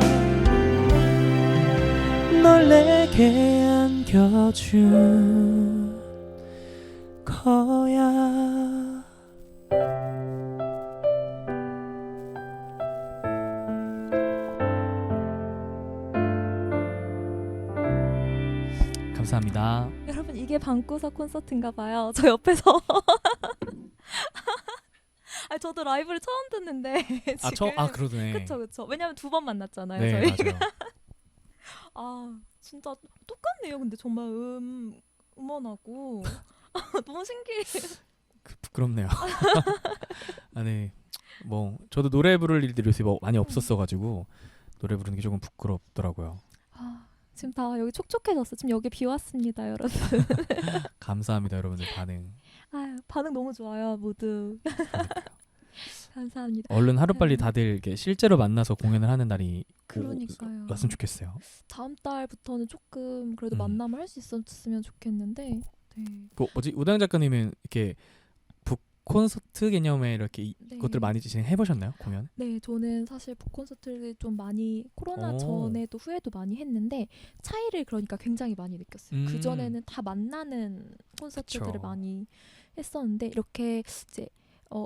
널 내게 안겨준 거야. 감사합니다. 여러분 이게 방구석 콘서트인가 봐요. 저 옆에서 아, 저도 라이브를 처음 듣는데 지금 그러네. 그쵸. 왜냐면 두 번 만났잖아요, 네, 저희. 맞아요. 아, 진짜 똑같네요. 근데 정말 음원하고 너무 신기해. 부끄럽네요. 아, 네. 뭐 저도 노래 부를 일들이 요새 뭐 많이 없었어가지고 노래 부르는 게 조금 부끄럽더라고요. 아, 지금 다 여기 촉촉해졌어. 지금 여기 비 왔습니다, 여러분. 감사합니다, 여러분들 반응. 아, 반응 너무 좋아요, 모두. 그러니까요. 감사합니다. 얼른 하루빨리 다들 이렇게 실제로 만나서 공연을 하는 날이 그러니까요. 왔으면 좋겠어요. 다음 달부터는 조금 그래도 음. 만남을 할 수 있었으면 좋겠는데. 네. 뭐지 우다영 작가님은 이렇게 북 콘서트 개념의 이렇게 네. 것들 많이 진행해 보셨나요, 공연? 네, 저는 사실 북콘서트를 좀 많이 코로나 오. 전에도 후에도 많이 했는데 차이를 그러니까 굉장히 많이 느꼈어요. 그 음. 전에는 다 만나는 콘서트들을 그쵸. 많이 했었는데 이렇게 이제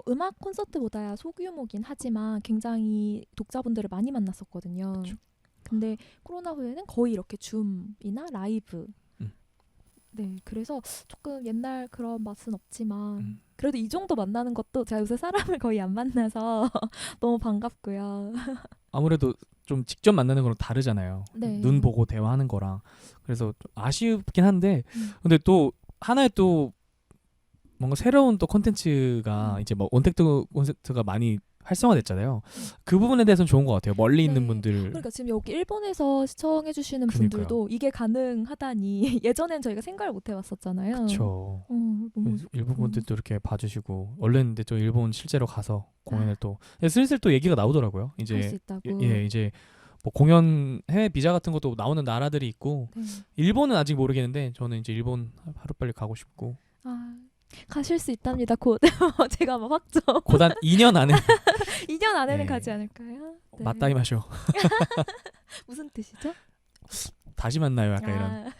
음악 콘서트보다야 소규모긴 하지만 굉장히 독자분들을 많이 만났었거든요. 그쵸. 근데 코로나 후에는 거의 이렇게 줌이나 라이브. 네, 그래서 조금 옛날 그런 맛은 없지만 그래도 이 정도 만나는 것도 제가 요새 사람을 거의 안 만나서 너무 반갑고요. 아무래도 좀 직접 만나는 거랑 다르잖아요. 네. 눈 보고 대화하는 거랑. 그래서 좀 아쉽긴 한데 근데 또 하나의 또 뭔가 새로운 또 콘텐츠가 이제 뭐 온택트 콘서트가 많이 활성화됐잖아요. 그 부분에 대해서는 좋은 것 같아요. 멀리 있는 네. 분들. 그러니까 지금 여기 일본에서 시청해주시는 그니까요. 분들도 이게 가능하다니 예전엔 저희가 생각을 못 해봤었잖아요. 그렇죠. 너무 일본 분들도 이렇게 봐주시고 얼른 근데 또 일본 실제로 가서 공연을 또 슬슬 또 얘기가 나오더라고요. 할 수 이제 있다고. 이제 뭐 공연 해외 비자 같은 것도 나오는 나라들이 있고 네. 일본은 아직 모르겠는데 저는 이제 일본 하루빨리 가고 싶고 아, 가실 수 있답니다. 곧 제가 막 확정. 곧 한 2년 안에 2년 안에는 네. 가지 않을까요? 네. 맞다이 마셔. 무슨 뜻이죠? 다시 만나요. 약간 이런. 아.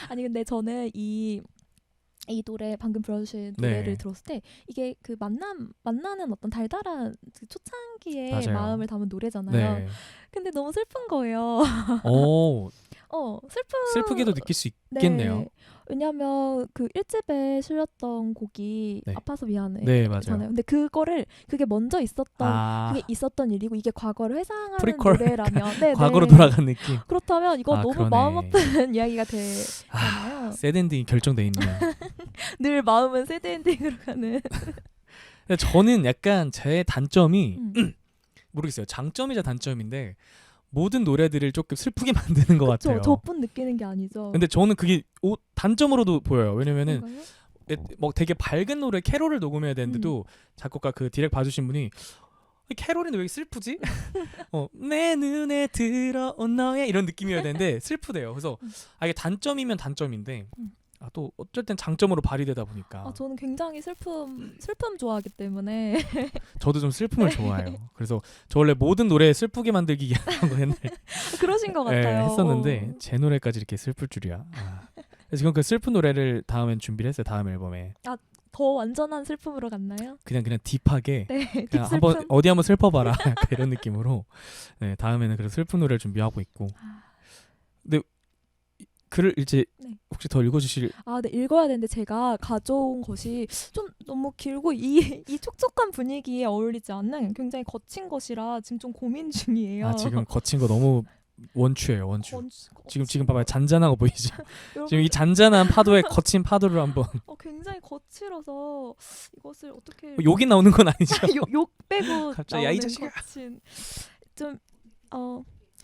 아니 근데 저는 이 노래 방금 불러주신 노래를 네. 들었을 때 이게 그 만나는 어떤 달달한 그 초창기의 맞아요. 마음을 담은 노래잖아요. 네. 근데 너무 슬픈 거예요. 오, 슬프게도 느낄 수 있겠네요. 네. 왜냐면 그 1집에 실렸던 곡이 네. 아파서 미안해. 네, 맞아요. 잖아요. 근데 그게 먼저 그게 있었던 일이고 이게 과거를 회상하는 프리퀄. 노래라면 네, 과거로 네. 돌아간 느낌. 그렇다면 이거 너무 그러네. 마음 아픈 이야기가 되잖아요. 새드 엔딩이 결정돼 있는. 늘 마음은 새드 엔딩으로 가는. 근데 저는 약간 제 단점이 모르겠어요. 장점이자 단점인데 모든 노래들을 조금 슬프게 만드는 것 그쵸, 같아요. 저뿐 느끼는 게 아니죠. 근데 저는 그게 단점으로도 보여요. 왜냐면은 그런가요? 뭐 되게 밝은 노래 캐롤을 녹음해야 되는데도 작곡가 그 디렉 봐주신 분이 캐롤이는 왜 이렇게 슬프지? 내 눈에 들어온 너의 이런 느낌이어야 되는데 슬프대요. 그래서 이게 단점이면 단점인데 또 어쩔 땐 장점으로 발휘되다 보니까 저는 굉장히 슬픔 좋아하기 때문에 저도 좀 슬픔을 좋아해요. 그래서 저 원래 모든 노래 슬프게 만들기 위한 거 옛날에 그러신 것 같아요. 했었는데 제 노래까지 이렇게 슬플 줄이야. 그래서 지금 그 슬픈 노래를 다음엔 준비를 했어요. 다음 앨범에. 더 완전한 슬픔으로 갔나요? 그냥 딥하게 네, 그냥 딥슬픔. 한번 어디 한번 슬퍼봐라 약간 이런 느낌으로 네, 다음에는 그래서 슬픈 노래를 준비하고 있고. 근데 글을 이제 혹시 더 읽어주실? 네, 읽어야 되는데 제가 가져온 것이 좀 너무 길고 이 촉촉한 분위기에 어울리지 않는 굉장히 거친 것이라 지금 좀 고민 중이에요. 지금 거친 거 너무 원추예요. 원추. 지금 봐봐요. 잔잔한 거 보이지? 지금 이 잔잔한 파도에 거친 파도를 한번. 굉장히 거칠어서 이것을 어떻게 욕이 나오는 건 아니죠? 욕 빼고 갑자기 나오는 이 자식아. 거친 좀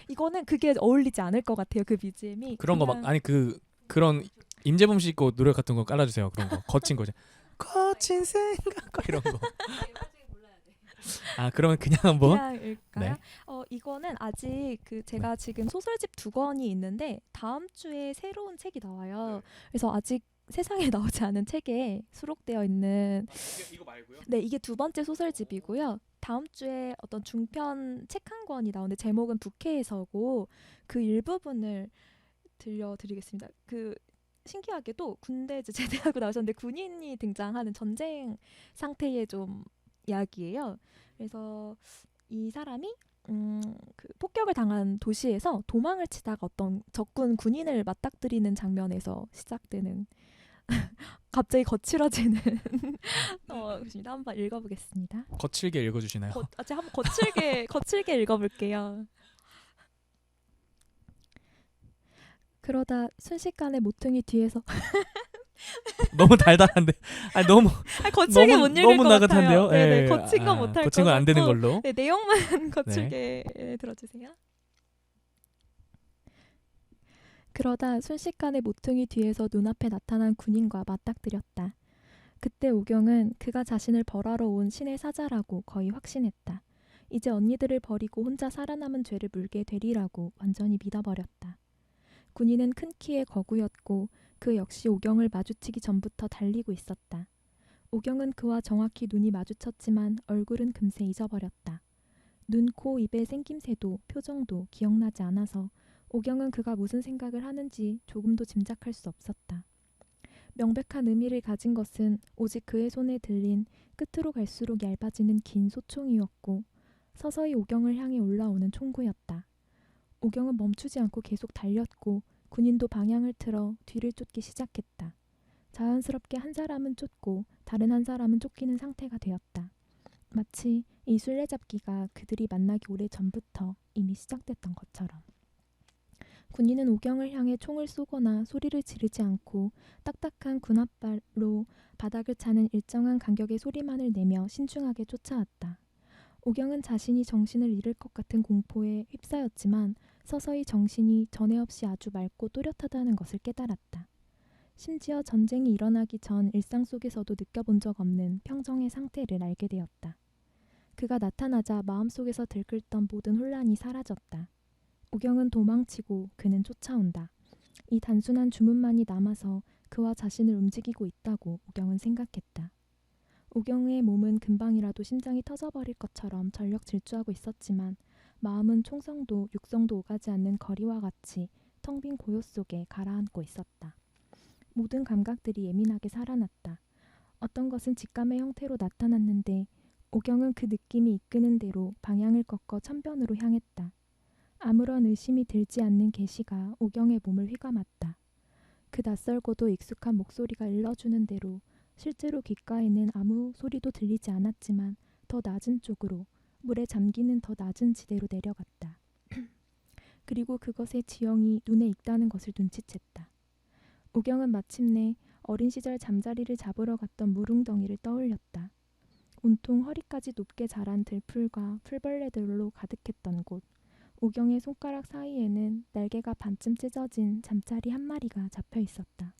이거는 그게 어울리지 않을 것 같아요. 그 BGM이 그런 거 막 그런 임재범 씨 거 노래 같은 거 깔아주세요. 그런 거 거친 거죠. 거친 생각 이런 거. 그러면 그냥 한번. 그냥 읽까요? 네. 이거는 아직 제가 지금 소설집 2권이 있는데 다음 주에 새로운 책이 나와요. 그래서 아직 세상에 나오지 않은 책에 수록되어 있는 이거 말고요? 네, 이게 두 번째 소설집이고요. 다음 주에 어떤 중편 책 한 권이 나오는데 제목은 부캐에서고 그 일부분을 들려드리겠습니다. 신기하게도 군대 이제 제대하고 나오셨는데 군인이 등장하는 전쟁 상태의 좀 이야기예요. 그래서 이 사람이 폭격을 당한 도시에서 도망을 치다가 어떤 적군 군인을 맞닥뜨리는 장면에서 시작되는 갑자기 거칠어지는 그렇습니다. 한번 읽어보겠습니다. 거칠게 읽어주시나요? 제가 한번 거칠게 읽어볼게요. 그러다 순식간에 모퉁이 뒤에서 너무 달달한데. 아니 너무 거칠게 못 읽을 너무 것 나긋한데요. 같아요. 네네, 예. 거친 건 못할 거친 건 안 되는 같고. 걸로. 네, 내용만 거칠게 들어주세요. 그러다 순식간에 모퉁이 뒤에서 눈앞에 나타난 군인과 맞닥뜨렸다. 그때 오경은 그가 자신을 벌하러 온 신의 사자라고 거의 확신했다. 이제 언니들을 버리고 혼자 살아남은 죄를 물게 되리라고 완전히 믿어버렸다. 군인은 큰 키의 거구였고 그 역시 오경을 마주치기 전부터 달리고 있었다. 오경은 그와 정확히 눈이 마주쳤지만 얼굴은 금세 잊어버렸다. 눈, 코, 입의 생김새도 표정도 기억나지 않아서 오경은 그가 무슨 생각을 하는지 조금도 짐작할 수 없었다. 명백한 의미를 가진 것은 오직 그의 손에 들린 끝으로 갈수록 얇아지는 긴 소총이었고 서서히 오경을 향해 올라오는 총구였다. 오경은 멈추지 않고 계속 달렸고 군인도 방향을 틀어 뒤를 쫓기 시작했다. 자연스럽게 한 사람은 쫓고 다른 한 사람은 쫓기는 상태가 되었다. 마치 이 술래잡기가 그들이 만나기 오래전부터 이미 시작됐던 것처럼. 군인은 오경을 향해 총을 쏘거나 소리를 지르지 않고 딱딱한 군홧발로 바닥을 차는 일정한 간격의 소리만을 내며 신중하게 쫓아왔다. 오경은 자신이 정신을 잃을 것 같은 공포에 휩싸였지만 서서히 정신이 전에 없이 아주 맑고 또렷하다는 것을 깨달았다. 심지어 전쟁이 일어나기 전 일상 속에서도 느껴본 적 없는 평정의 상태를 알게 되었다. 그가 나타나자 마음속에서 들끓던 모든 혼란이 사라졌다. 오경은 도망치고 그는 쫓아온다. 이 단순한 주문만이 남아서 그와 자신을 움직이고 있다고 오경은 생각했다. 오경의 몸은 금방이라도 심장이 터져버릴 것처럼 전력 질주하고 있었지만 마음은 총성도 육성도 오가지 않는 거리와 같이 텅 빈 고요 속에 가라앉고 있었다. 모든 감각들이 예민하게 살아났다. 어떤 것은 직감의 형태로 나타났는데 오경은 그 느낌이 이끄는 대로 방향을 꺾어 천변으로 향했다. 아무런 의심이 들지 않는 계시가 오경의 몸을 휘감았다. 그 낯설고도 익숙한 목소리가 일러주는 대로 실제로 귓가에는 아무 소리도 들리지 않았지만 더 낮은 쪽으로 물에 잠기는 더 낮은 지대로 내려갔다. 그리고 그것의 지형이 눈에 익다는 것을 눈치챘다. 오경은 마침내 어린 시절 잠자리를 잡으러 갔던 물웅덩이를 떠올렸다. 온통 허리까지 높게 자란 들풀과 풀벌레들로 가득했던 곳. 오경의 손가락 사이에는 날개가 반쯤 찢어진 잠자리 한 마리가 잡혀 있었다.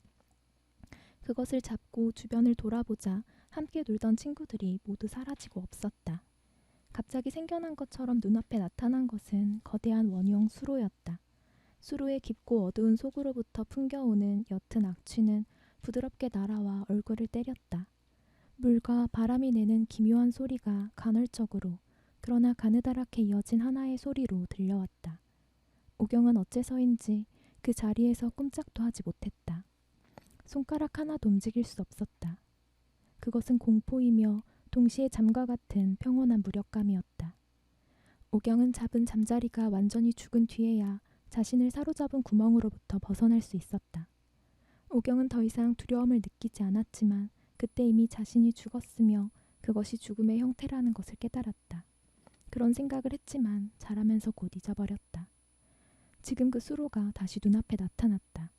그것을 잡고 주변을 돌아보자 함께 놀던 친구들이 모두 사라지고 없었다. 갑자기 생겨난 것처럼 눈앞에 나타난 것은 거대한 원형 수로였다. 수로의 깊고 어두운 속으로부터 풍겨오는 옅은 악취는 부드럽게 날아와 얼굴을 때렸다. 물과 바람이 내는 기묘한 소리가 간헐적으로 그러나 가느다랗게 이어진 하나의 소리로 들려왔다. 오경은 어째서인지 그 자리에서 꼼짝도 하지 못했다. 손가락 하나도 움직일 수 없었다. 그것은 공포이며 동시에 잠과 같은 평온한 무력감이었다. 오경은 잡은 잠자리가 완전히 죽은 뒤에야 자신을 사로잡은 구멍으로부터 벗어날 수 있었다. 오경은 더 이상 두려움을 느끼지 않았지만 그때 이미 자신이 죽었으며 그것이 죽음의 형태라는 것을 깨달았다. 그런 생각을 했지만 자라면서 곧 잊어버렸다. 지금 그 수로가 다시 눈앞에 나타났다.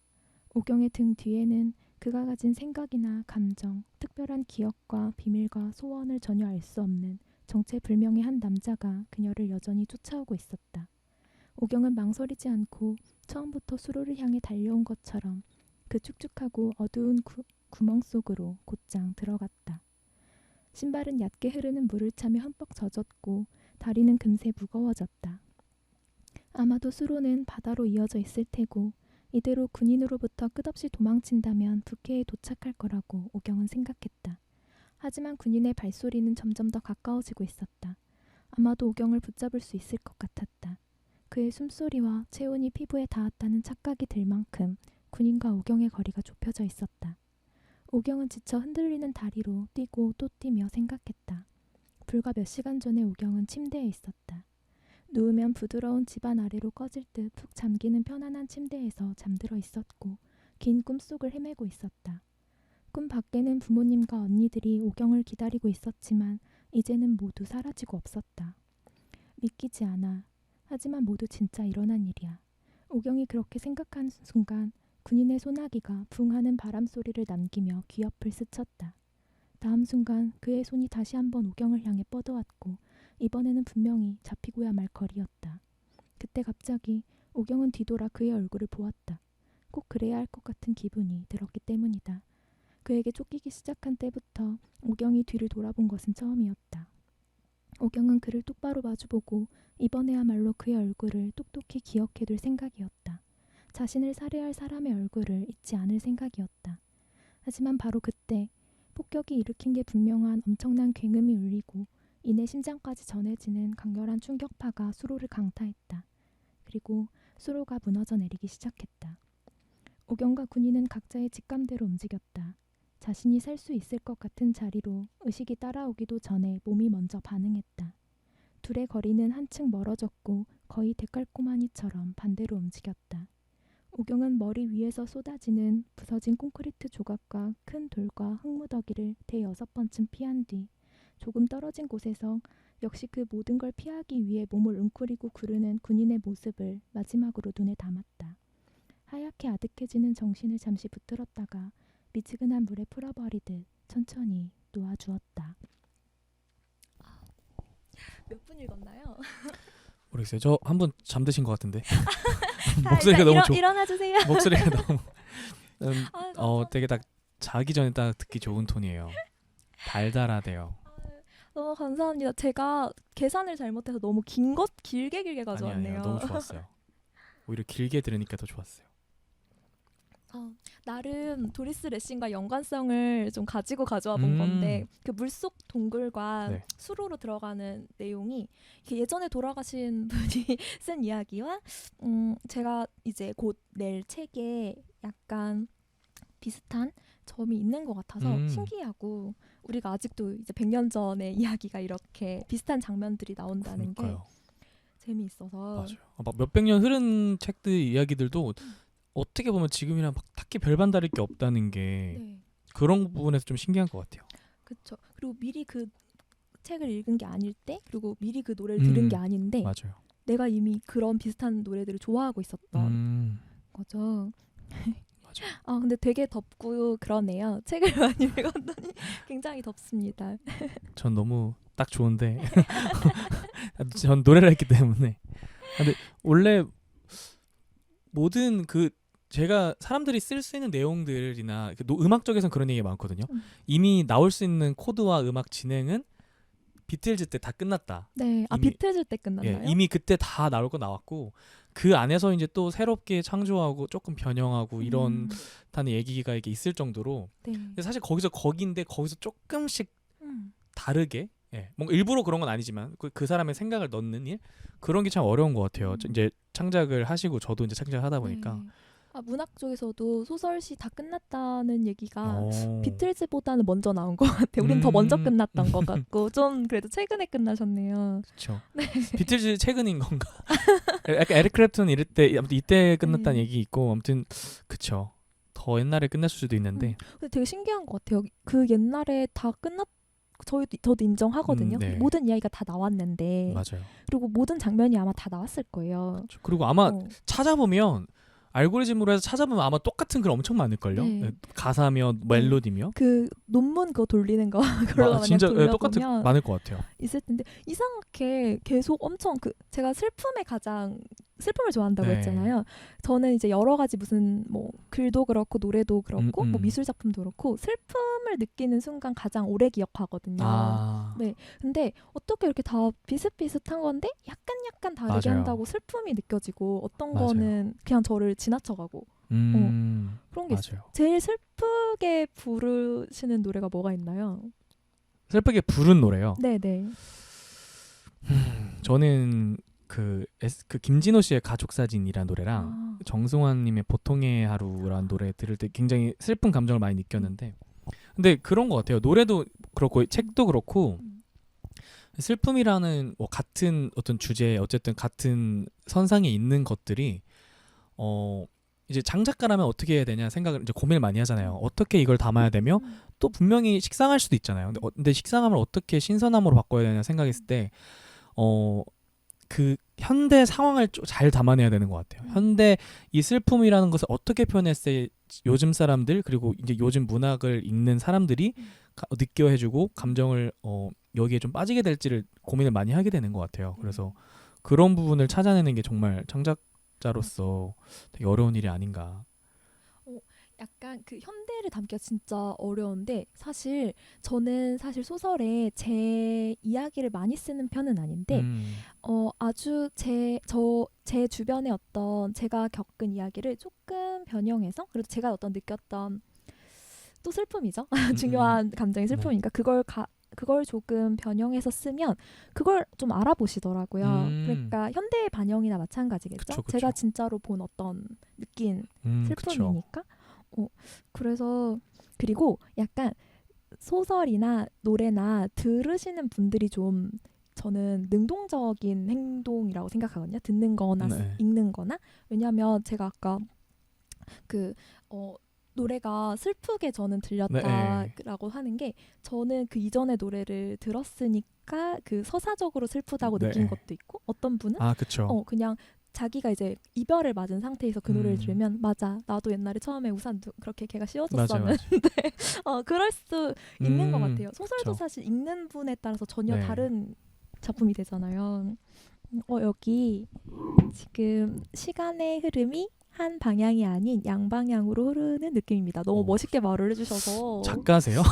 오경의 등 뒤에는 그가 가진 생각이나 감정, 특별한 기억과 비밀과 소원을 전혀 알 수 없는 정체불명의 한 남자가 그녀를 여전히 쫓아오고 있었다. 오경은 망설이지 않고 처음부터 수로를 향해 달려온 것처럼 그 축축하고 어두운 구멍 속으로 곧장 들어갔다. 신발은 얕게 흐르는 물을 차며 흠뻑 젖었고 다리는 금세 무거워졌다. 아마도 수로는 바다로 이어져 있을 테고 이대로 군인으로부터 끝없이 도망친다면 북해에 도착할 거라고 오경은 생각했다. 하지만 군인의 발소리는 점점 더 가까워지고 있었다. 아마도 오경을 붙잡을 수 있을 것 같았다. 그의 숨소리와 체온이 피부에 닿았다는 착각이 들 만큼 군인과 오경의 거리가 좁혀져 있었다. 오경은 지쳐 흔들리는 다리로 뛰고 또 뛰며 생각했다. 불과 몇 시간 전에 오경은 침대에 있었다. 누우면 부드러운 집안 아래로 꺼질 듯 푹 잠기는 편안한 침대에서 잠들어 있었고 긴 꿈속을 헤매고 있었다. 꿈 밖에는 부모님과 언니들이 오경을 기다리고 있었지만 이제는 모두 사라지고 없었다. 믿기지 않아. 하지만 모두 진짜 일어난 일이야. 오경이 그렇게 생각한 순간 군인의 소나기가 붕 하는 바람 소리를 남기며 귀 옆을 스쳤다. 다음 순간 그의 손이 다시 한번 오경을 향해 뻗어왔고 이번에는 분명히 잡히고야 말 거리였다. 그때 갑자기 오경은 뒤돌아 그의 얼굴을 보았다. 꼭 그래야 할 것 같은 기분이 들었기 때문이다. 그에게 쫓기기 시작한 때부터 오경이 뒤를 돌아본 것은 처음이었다. 오경은 그를 똑바로 마주보고 이번에야말로 그의 얼굴을 똑똑히 기억해둘 생각이었다. 자신을 살해할 사람의 얼굴을 잊지 않을 생각이었다. 하지만 바로 그때 폭격이 일으킨 게 분명한 엄청난 굉음이 울리고 이내 심장까지 전해지는 강렬한 충격파가 수로를 강타했다. 그리고 수로가 무너져 내리기 시작했다. 오경과 군인은 각자의 직감대로 움직였다. 자신이 살 수 있을 것 같은 자리로 의식이 따라오기도 전에 몸이 먼저 반응했다. 둘의 거리는 한층 멀어졌고 거의 데칼코마니처럼 반대로 움직였다. 오경은 머리 위에서 쏟아지는 부서진 콘크리트 조각과 큰 돌과 흙무더기를 대여섯 번쯤 피한 뒤 조금 떨어진 곳에서 역시 그 모든 걸 피하기 위해 몸을 웅크리고 구르는 군인의 모습을 마지막으로 눈에 담았다. 하얗게 아득해지는 정신을 잠시 붙들었다가 미지근한 물에 풀어버리듯 천천히 놓아주었다. 몇 분 읽었나요? 모르겠어요. 저 한 번 잠드신 것 같은데. 자, 목소리가 너무 좋. 일어나 주세요. 목소리가 너무. 감사합니다. 되게 딱 자기 전에 딱 듣기 좋은 톤이에요. 달달하대요. 너무 감사합니다. 제가 계산을 잘못해서 너무 길게 아니에요. 가져왔네요. 너무 좋았어요. 오히려 길게 들으니까 더 좋았어요. 나름 도리스 레싱과 연관성을 좀 가지고 가져와 본 음. 건데 그 물속 동굴과 네. 수로로 들어가는 내용이 예전에 돌아가신 분이 쓴 이야기와 제가 이제 곧 낼 책에 약간 비슷한 점이 있는 것 같아서 신기하고 우리가 아직도 이제 100년 전의 이야기가 이렇게 비슷한 장면들이 나온다는 그러니까요. 게 재미있어서 맞아요. 막 몇백 년 흐른 책들 이야기들도 어떻게 보면 지금이랑 막 딱히 별반 다를 게 없다는 게 네. 그런 부분에서 좀 신기한 것 같아요. 그렇죠. 그리고 미리 그 책을 읽은 게 아닐 때 그리고 미리 그 노래를 들은 게 아닌데 맞아요. 내가 이미 그런 비슷한 노래들을 좋아하고 있었던 거죠. 맞아요. 근데 되게 덥고 그러네요. 책을 많이 읽었더니 굉장히 덥습니다. 전 너무 딱 좋은데 전 노래를 했기 때문에. 근데 원래 모든 그 제가 사람들이 쓸 수 있는 내용들이나 음악 쪽에서는 그런 얘기가 많거든요. 이미 나올 수 있는 코드와 음악 진행은 비틀즈 때 다 끝났다. 네, 이미- 비틀즈 때 끝났나요? 이미 그때 다 나올 거 나왔고 그 안에서 이제 또 새롭게 창조하고 조금 변형하고 이런 다는 얘기가 이게 있을 정도로 네. 근데 사실 거기인데 거기서 조금씩 음. 다르게 뭔가 일부러 그런 건 아니지만 그 사람의 생각을 넣는 일 그런 게 참 어려운 것 같아요. 이제 창작을 하시고 저도 이제 창작을 하다 보니까 네. 문학 쪽에서도 소설시 다 끝났다는 얘기가 어. 비틀즈보다는 먼저 나온 것 같아요. 우린 더 먼저 음. 끝났던 것 같고 좀 그래도 최근에 끝나셨네요. 그렇죠. 비틀즈 최근인 건가? 약간 에릭 크랩튼 이럴 때 아무튼 이때 끝났다는 네. 얘기 있고 아무튼 그쵸. 더 옛날에 끝났을 수도 있는데 근데 되게 신기한 것 같아요. 그 옛날에 다 저도 인정하거든요. 네. 모든 이야기가 다 나왔는데 맞아요. 그리고 모든 장면이 아마 다 나왔을 거예요. 그쵸. 그리고 아마 어. 찾아보면 알고리즘으로 해서 찾아보면 아마 똑같은 글 엄청 많을걸요. 네. 가사며 멜로디며 그 논문 그거 돌리는 거 그걸로 만약 진짜 똑같은 돌려보면 많을 것 같아요. 있을 텐데 이상하게 계속 엄청 제가 슬픔을 좋아한다고 네. 했잖아요. 저는 이제 여러 가지 무슨 뭐 글도 그렇고 노래도 그렇고 뭐 음. 미술 작품도 그렇고 슬픔을 느끼는 순간 가장 오래 기억하거든요. 아. 네. 근데 어떻게 이렇게 다 비슷비슷한 건데 약간 다르게 맞아요. 한다고 슬픔이 느껴지고 어떤 맞아요. 거는 그냥 저를 지나쳐가고 그런 게 있어요. 맞아요. 제일 슬프게 부르시는 노래가 뭐가 있나요? 슬프게 부른 노래요. 네네. 저는 그 김진호 씨의 가족 사진이라는 노래랑 정승환님의 보통의 하루라는 노래 들을 때 굉장히 슬픈 감정을 많이 느꼈는데 근데 그런 것 같아요. 노래도 그렇고 책도 그렇고 슬픔이라는 뭐 같은 어떤 주제 어쨌든 같은 선상에 있는 것들이 이제 장작가라면 어떻게 해야 되냐 생각을 이제 고민을 많이 하잖아요. 어떻게 이걸 담아야 되며 또 분명히 식상할 수도 있잖아요. 근데 식상함을 어떻게 신선함으로 바꿔야 되냐 생각했을 때 그 현대 상황을 잘 담아내야 되는 것 같아요. 현대 이 슬픔이라는 것을 어떻게 표현했을 때 요즘 사람들 그리고 이제 요즘 문학을 읽는 사람들이 느껴해주고 감정을 여기에 좀 빠지게 될지를 고민을 많이 하게 되는 것 같아요. 그래서 그런 부분을 찾아내는 게 정말 창작자로서 되게 어려운 일이 아닌가. 약간 그 현대를 담기가 진짜 어려운데 사실 저는 사실 소설에 제 이야기를 많이 쓰는 편은 아닌데 아주 제 주변의 어떤 제가 겪은 이야기를 조금 변형해서 그래도 제가 어떤 느꼈던 또 슬픔이죠. 중요한 감정이 슬픔이니까 그걸 조금 변형해서 쓰면 그걸 좀 알아보시더라고요. 그러니까 현대의 반영이나 마찬가지겠죠. 그쵸. 제가 진짜로 본 어떤 느낀 슬픔이니까. 그래서 그리고 약간 소설이나 노래나 들으시는 분들이 좀 저는 능동적인 행동이라고 생각하거든요. 듣는 거나 읽는 거나. 왜냐하면 제가 아까 노래가 슬프게 저는 들렸다라고 하는 게 저는 그 이전의 노래를 들었으니까 그 서사적으로 슬프다고 느낀 것도 있고 어떤 분은 그냥 자기가 이제 이별을 맞은 상태에서 그 노래를 들으면 맞아 나도 옛날에 처음에 우산 그렇게 걔가 씌워줬었는데 그럴 수 있는 것 같아요. 소설도 사실 읽는 분에 따라서 전혀 다른 작품이 되잖아요. 여기 지금 시간의 흐름이 한 방향이 아닌 양방향으로 흐르는 느낌입니다. 너무 멋있게 말을 해주셔서 작가세요?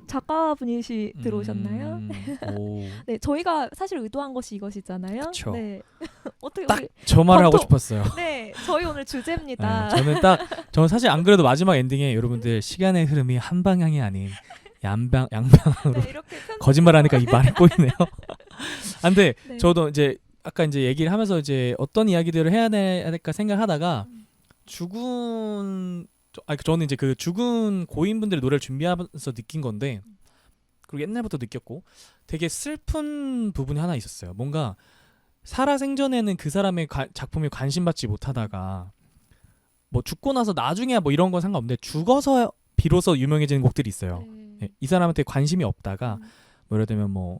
작가분이 들어오셨나요? 네, 저희가 사실 의도한 것이 이것이잖아요. 그쵸. 네. 어떻게 딱 저 말을 하고 싶었어요. 네, 저희 오늘 주제입니다. 저는 사실 안 그래도 마지막 엔딩에 여러분들 시간의 흐름이 한 방향이 아닌 양방향으로 이렇게 거짓말하니까 이 말이 꼬이네요. 근데 저도 이제 아까 이제 얘기를 하면서 이제 어떤 이야기들을 해야 될까 생각하다가 저는 이제 그 죽은 고인분들의 노래를 준비하면서 느낀 건데 그리고 옛날부터 느꼈고 되게 슬픈 부분이 하나 있었어요. 뭔가 살아생전에는 그 사람의 작품에 관심받지 못하다가 뭐 죽고 나서 나중에야 뭐 이런 건 상관없는데 죽어서 비로소 유명해지는 곡들이 있어요. 이 사람한테 관심이 없다가 뭐 예를 들면 뭐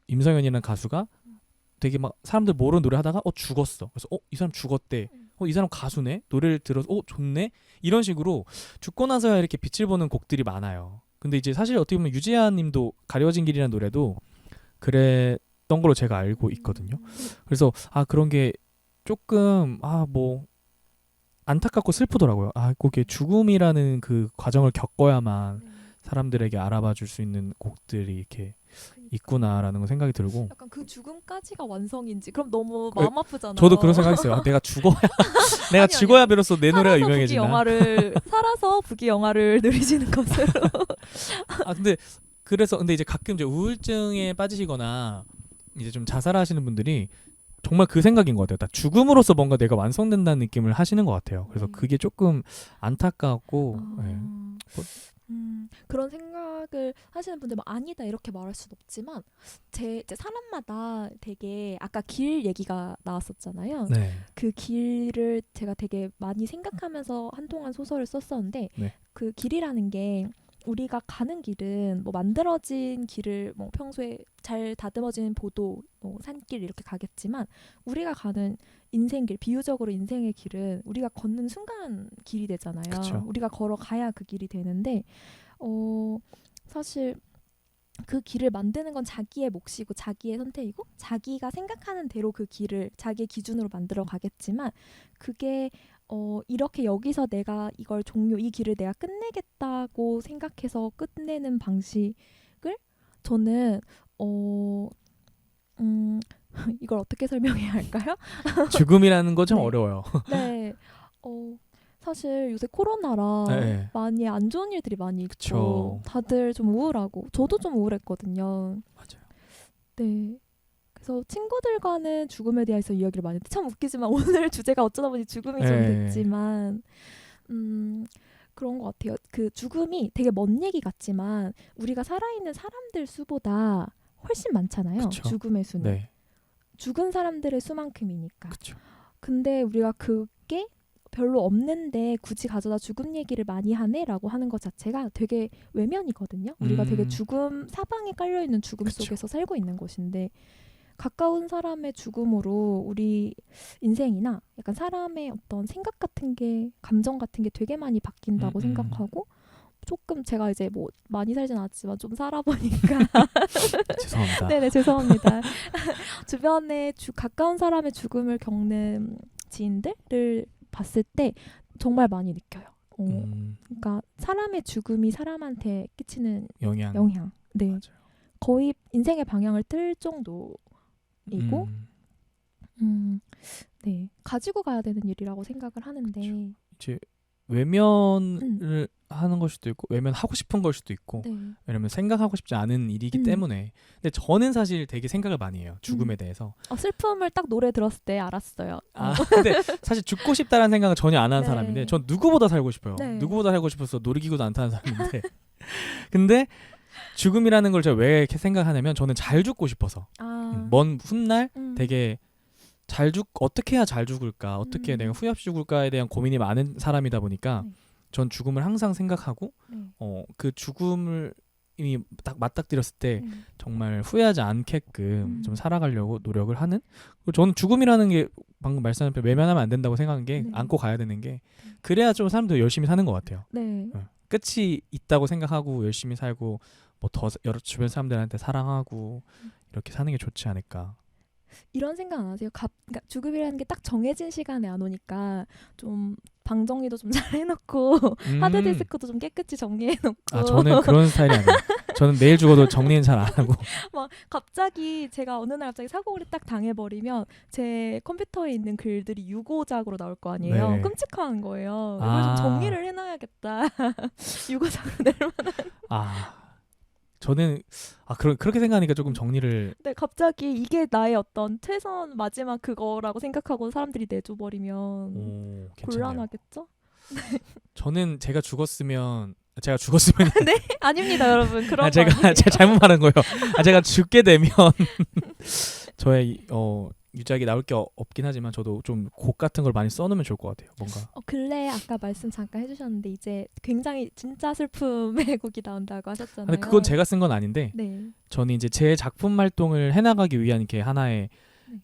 임성현이라는 가수가 되게 막 사람들 모르는 노래 하다가 죽었어. 그래서 이 사람 죽었대. 이 사람 가수네. 노래를 들어서 좋네. 이런 식으로 죽고 나서야 이렇게 빛을 보는 곡들이 많아요. 근데 이제 사실 어떻게 보면 유재하 님도 가려진 길이라는 노래도 그랬던 걸로 제가 알고 있거든요. 그래서 그런 게 조금 뭐 안타깝고 슬프더라고요. 그게 죽음이라는 그 과정을 겪어야만 사람들에게 알아봐 줄 수 있는 곡들이 이렇게 있구나라는 생각이 들고 약간 그 죽음까지가 완성인지 그럼 너무 마음 아프잖아요. 저도 그런 생각했어요. 내가 죽어야 비로소 내 노래가 유명해지나. 살아서 부귀 영화를 누리시는 것으로. 근데 이제 가끔 이제 우울증에 빠지시거나 이제 좀 자살하시는 분들이 정말 그 생각인 것 같아요. 죽음으로써 뭔가 내가 완성된다는 느낌을 하시는 것 같아요. 그래서 그게 조금 안타깝고 그런 생각을 하시는 분들 아니다 이렇게 말할 수는 없지만 이제 사람마다 되게 아까 길 얘기가 나왔었잖아요. 그 길을 제가 되게 많이 생각하면서 한동안 소설을 썼었는데 그 길이라는 게 우리가 가는 길은 뭐 만들어진 길을 뭐 평소에 잘 다듬어진 보도, 산길 이렇게 가겠지만 우리가 가는 인생길, 비유적으로 인생의 길은 우리가 걷는 순간 길이 되잖아요. 그쵸. 우리가 걸어가야 그 길이 되는데 사실 그 길을 만드는 건 자기의 몫이고 자기의 선택이고 자기가 생각하는 대로 그 길을 자기의 기준으로 만들어 가겠지만 그게 이렇게 여기서 내가 이걸 이 길을 내가 끝내겠다고 생각해서 끝내는 방식을 저는 이걸 어떻게 설명해야 할까요? 죽음이라는 거 좀 어려워요. 네. 사실 요새 코로나라 많이 안 좋은 일들이 많이 있고 그쵸. 다들 좀 우울하고 저도 좀 우울했거든요. 맞아요. 네. 그래서 친구들과는 죽음에 대해서 이야기를 많이 했는데 참 웃기지만 오늘 주제가 어쩌다 보니 죽음이 좀 됐지만 그런 것 같아요. 그 죽음이 되게 먼 얘기 같지만 우리가 살아있는 사람들 수보다 훨씬 많잖아요. 죽음의 수는. 죽은 사람들의 수만큼이니까. 그쵸. 근데 우리가 게 별로 없는데 굳이 가져다 죽음 얘기를 많이 하네라고 하는 것 자체가 되게 외면이거든요. 우리가 되게 죽음 사방에 깔려있는 죽음 그쵸. 속에서 살고 있는 것인데 가까운 사람의 죽음으로 우리 인생이나 약간 사람의 어떤 생각 같은 게 감정 같은 게 되게 많이 바뀐다고 생각하고 조금 제가 이제 뭐 많이 살진 않았지만 좀 살아보니까 죄송합니다. 네네 죄송합니다. 주변에 가까운 사람의 죽음을 겪는 지인들을 봤을 때 정말 많이 느껴요. 그러니까 사람의 죽음이 사람한테 끼치는 영향. 네, 맞아요. 거의 인생의 방향을 틀 정도이고, 네, 가지고 가야 되는 일이라고 생각을 하는데, 그렇죠. 이제 외면을 하는 걸 수도 있고 외면하고 싶은 걸 수도 있고 네, 왜냐면 생각하고 싶지 않은 일이기 때문에 근데 저는 사실 되게 생각을 많이 해요. 죽음에 대해서. 슬픔을 딱 노래 들었을 때 알았어요. 근데 사실 죽고 싶다라는 생각은 전혀 안 하는 네. 사람인데 전 누구보다 살고 싶어요. 네. 누구보다 살고 싶어서 놀이기구도 안 타는 사람인데 근데 죽음이라는 걸 제가 왜 이렇게 생각하냐면 저는 잘 죽고 싶어서 먼 훗날 되게 어떻게 해야 잘 죽을까, 어떻게 내가 후회 없이 죽을까에 대한 고민이 많은 사람이다 보니까 전 죽음을 항상 생각하고 그 죽음을 이미 딱 맞닥뜨렸을 때 정말 후회하지 않게끔 좀 살아가려고 노력을 하는. 그리고 저는 죽음이라는 게 방금 말씀하신 외면하면 안 된다고 생각하는 게 안고 가야 되는 게 그래야 좀 사람도 열심히 사는 것 같아요. 네. 끝이 있다고 생각하고 열심히 살고 뭐 더 여러 주변 사람들한테 사랑하고 이렇게 사는 게 좋지 않을까. 이런 생각 안 하세요? 그러니까 죽음이라는 게 딱 정해진 시간에 안 오니까 좀 방 정리도 좀 잘 해놓고 하드디스크도 좀 깨끗이 정리해놓고 저는 그런 스타일이 아니에요. 저는 내일 죽어도 정리는 잘 안 하고 막 갑자기 제가 어느 날 갑자기 사고를 딱 당해버리면 제 컴퓨터에 있는 글들이 유고작으로 나올 거 아니에요. 네. 끔찍한 거예요. 이걸 좀 정리를 해놔야겠다. 유고작으로 내려면 저는 그렇게 생각하니까 조금 정리를. 네, 갑자기 이게 나의 어떤 최선 마지막 그거라고 생각하고 사람들이 내줘버리면 곤란하겠죠? 저는 제가 죽었으면 네? 아닙니다, 여러분. 그런 거 제가 아니에요. 잘못 말한 거예요. 제가 죽게 되면 저의 유작이 나올 게 없긴 하지만 저도 좀 곡 같은 걸 많이 써놓으면 좋을 것 같아요. 뭔가. 근래 아까 말씀 잠깐 해주셨는데 이제 굉장히 진짜 슬픔의 곡이 나온다고 하셨잖아요. 근데 그건 제가 쓴 건 아닌데 네. 저는 이제 제 작품 활동을 해나가기 위한 이렇게 하나의